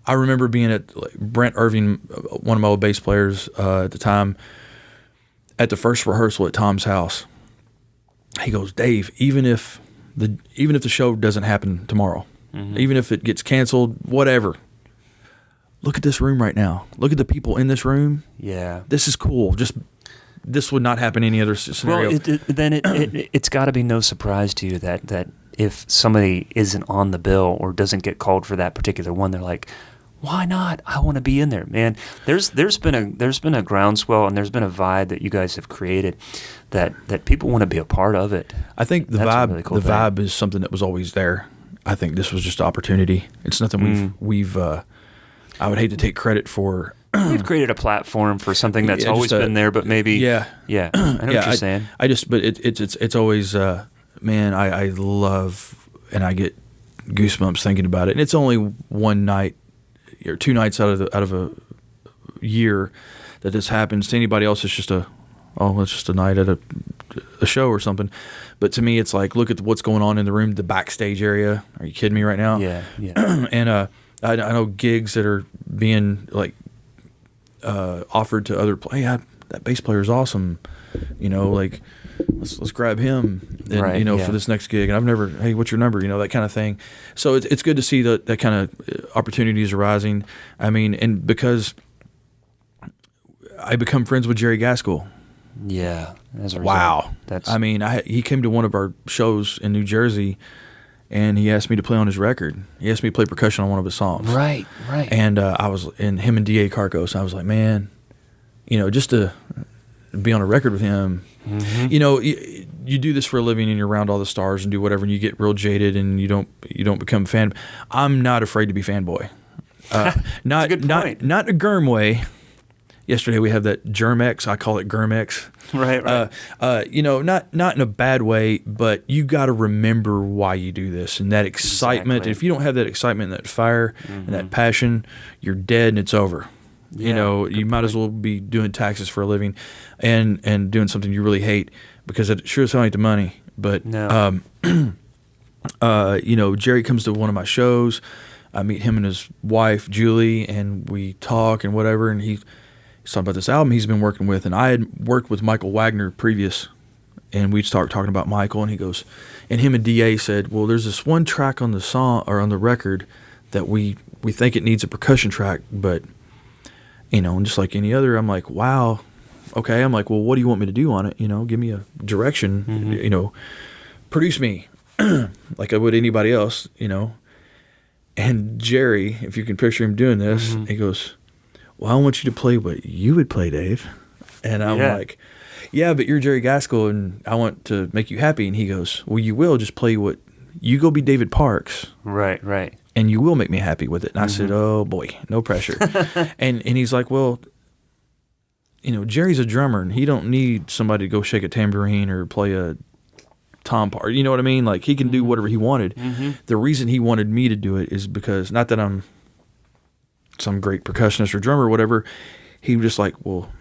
remember being at Brent Irving, one of my old bass players at the time, at the first rehearsal at Tom's house. He goes, Dave, even if the show doesn't happen tomorrow, even if it gets canceled, whatever, look at this room right now. Look at the people in this room. Yeah. This is cool. This would not happen in any other scenario. Well, it's got to be no surprise to you that if somebody isn't on the bill or doesn't get called for that particular one, they're like, why not? I want to be in there, man. There's been a groundswell, and there's been a vibe that you guys have created that people want to be a part of it. I think the That's vibe a really cool thing. vibe is something that was always there. I think this was just opportunity. It's nothing we've I would hate to take credit for. We've created a platform for something that's always been there, but maybe I know what you're saying. But it's always man. I love, and I get goosebumps thinking about it. And it's only one night or two nights out of a year that this happens. To anybody else, it's just it's just a night at a show or something. But to me, it's like, look at what's going on in the room, the backstage area. Are you kidding me right now? Yeah. And I know gigs that are being like offered to other players. Hey, that bass player is awesome. Like let's grab him, and, for this next gig. And I've never, hey, what's your number? That kind of thing. So it's good to see that kind of opportunities arising. I mean, and because I become friends with Jerry Gaskill. Yeah. As a result, wow. He came to one of our shows in New Jersey, and he asked me to play on his record. He asked me to play percussion on one of his songs. Right. And I was in him and D.A. Carcos. I was like, man, just to be on a record with him. Mm-hmm. You do this for a living, and you're around all the stars and do whatever, and you get real jaded, and you don't become a fan. I'm not afraid to be fanboy. Not a good point. Not a Germ way. Yesterday we have that Germex. I call it Germex. Right. Not in a bad way, but you got to remember why you do this, and that excitement. Exactly. If you don't have that excitement, that fire, and that passion, you're dead, and it's over. Yeah, You might as well be doing taxes for a living, and doing something you really hate, because it sure as hell ain't the money. But no. Jerry comes to one of my shows. I meet him and his wife Julie, and we talk and whatever, and he's talking about this album he's been working with, and I had worked with Michael Wagner previous, and we'd start talking about Michael, and he goes, and him and DA said, well, there's this one track on the song or on the record that we think it needs a percussion track, but and just like any other, I'm like, wow, okay. I'm like, well, what do you want me to do on it? Give me a direction, produce me like I would anybody else, And Jerry, if you can picture him doing this, he goes, well, I want you to play what you would play, Dave. And I'm like, yeah, but you're Jerry Gaskill, and I want to make you happy. And he goes, well, you will just play what you go be David Parks. Right. And you will make me happy with it. And I said, oh boy, no pressure. and he's like, well, Jerry's a drummer, and he don't need somebody to go shake a tambourine or play a tom part. You know what I mean? Like, he can do whatever he wanted. Mm-hmm. The reason he wanted me to do it is because, not that I'm some great percussionist or drummer or whatever, he was just like, well,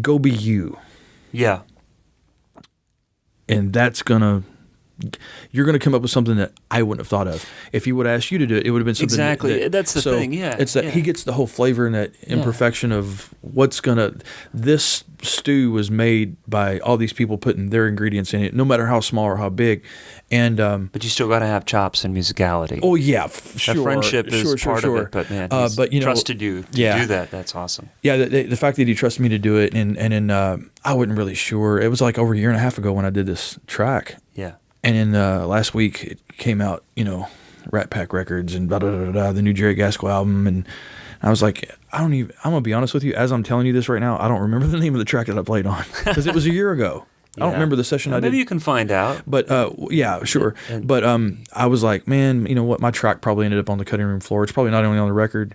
go be you. Yeah. And you're going to come up with something that I wouldn't have thought of. If he would have asked you to do it, it would have been something. Exactly. That's the thing, yeah. It's that he gets the whole flavor and that imperfection of this stew was made by all these people putting their ingredients in it, no matter how small or how big. And but you still got to have chops and musicality. Oh, yeah, sure. That friendship is part of it, but man, he's trusted you to do that. That's awesome. Yeah, the fact that he trusted me to do it, and then I wasn't really sure. It was like over a year and a half ago when I did this track. Yeah. And then last week it came out, Rat Pack Records and the new Jerry Gaskill album, and I was like, I'm gonna be honest with you, as I'm telling you this right now, I don't remember the name of the track that I played on because it was a year ago. I don't remember the session I did. Maybe you can find out. But yeah, sure. But I was like, man, you know what? My track probably ended up on the cutting room floor. It's probably not only on the record.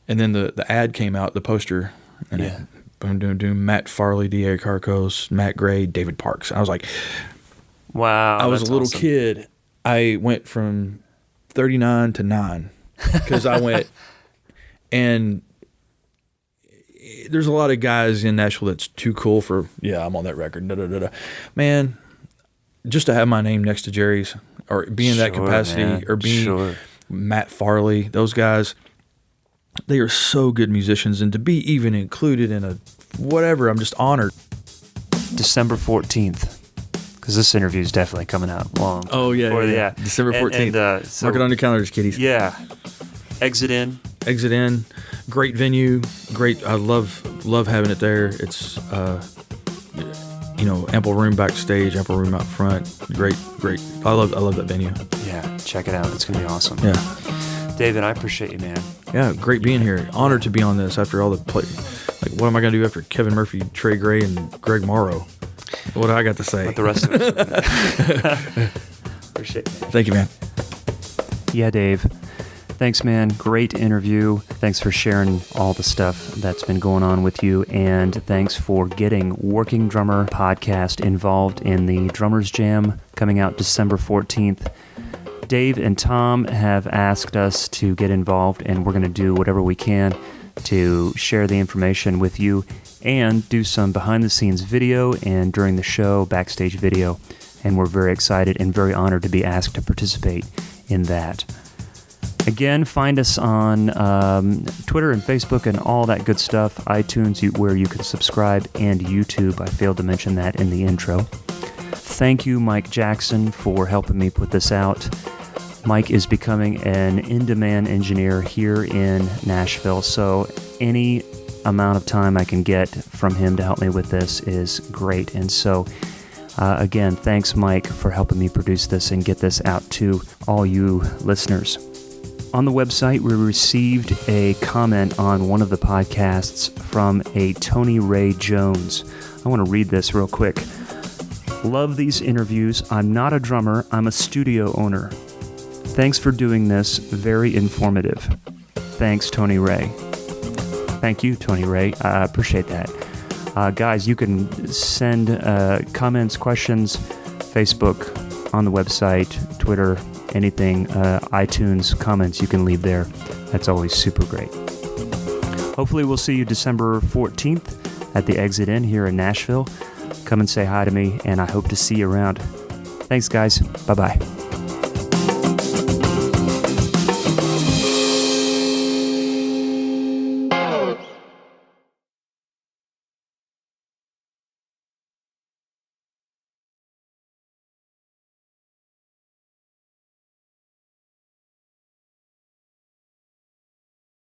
And then the ad came out, the poster, and boom, Matt Farley, D.A. Carcos, Matt Gray, David Parks. And I was like, wow. I was a little kid. I went from 39 to 9 because I went, and there's a lot of guys in Nashville that's too cool for, I'm on that record. Man, just to have my name next to Jerry's or be in that capacity, man. Or being Matt Farley, those guys, they are so good musicians. And to be even included in a whatever, I'm just honored. December 14th. Because this interview is definitely coming out long. Oh, yeah. December 14th. So, mark it on your calendars, kiddies. Yeah. Exit In. Great venue. Great. I love having it there. It's, ample room backstage, ample room out front. Great. I love that venue. Yeah, check it out. It's going to be awesome. Yeah. David, I appreciate you, man. Yeah, great being here. Honored to be on this after all the play. Like, what am I going to do after Kevin Murphy, Trey Gray, and Greg Morrow? What do I got to say? What the rest of us appreciate it. Thank you, man. Yeah, Dave. Thanks, man. Great interview. Thanks for sharing all the stuff that's been going on with you. And thanks for getting Working Drummer Podcast involved in the Drummers Jam coming out December 14th. Dave and Tom have asked us to get involved, and we're going to do whatever we can to share the information with you and do some behind-the-scenes video and during the show, backstage video. And we're very excited and very honored to be asked to participate in that. Again, find us on Twitter and Facebook and all that good stuff, iTunes, where you can subscribe, and YouTube. I failed to mention that in the intro. Thank you, Mike Jackson, for helping me put this out. Mike is becoming an in-demand engineer here in Nashville, so any amount of time I can get from him to help me with this is great. And so, again, thanks, Mike, for helping me produce this and get this out to all you listeners. On the website, we received a comment on one of the podcasts from a Tony Ray Jones. I want to read this real quick. Love these interviews. I'm not a drummer. I'm a studio owner. Thanks for doing this. Very informative. Thanks, Tony Ray. Thank you, Tony Ray. I appreciate that. Guys, you can send comments, questions, Facebook, on the website, Twitter, anything, iTunes, comments you can leave there. That's always super great. Hopefully we'll see you December 14th at the Exit In here in Nashville. Come and say hi to me, and I hope to see you around. Thanks, guys. Bye-bye.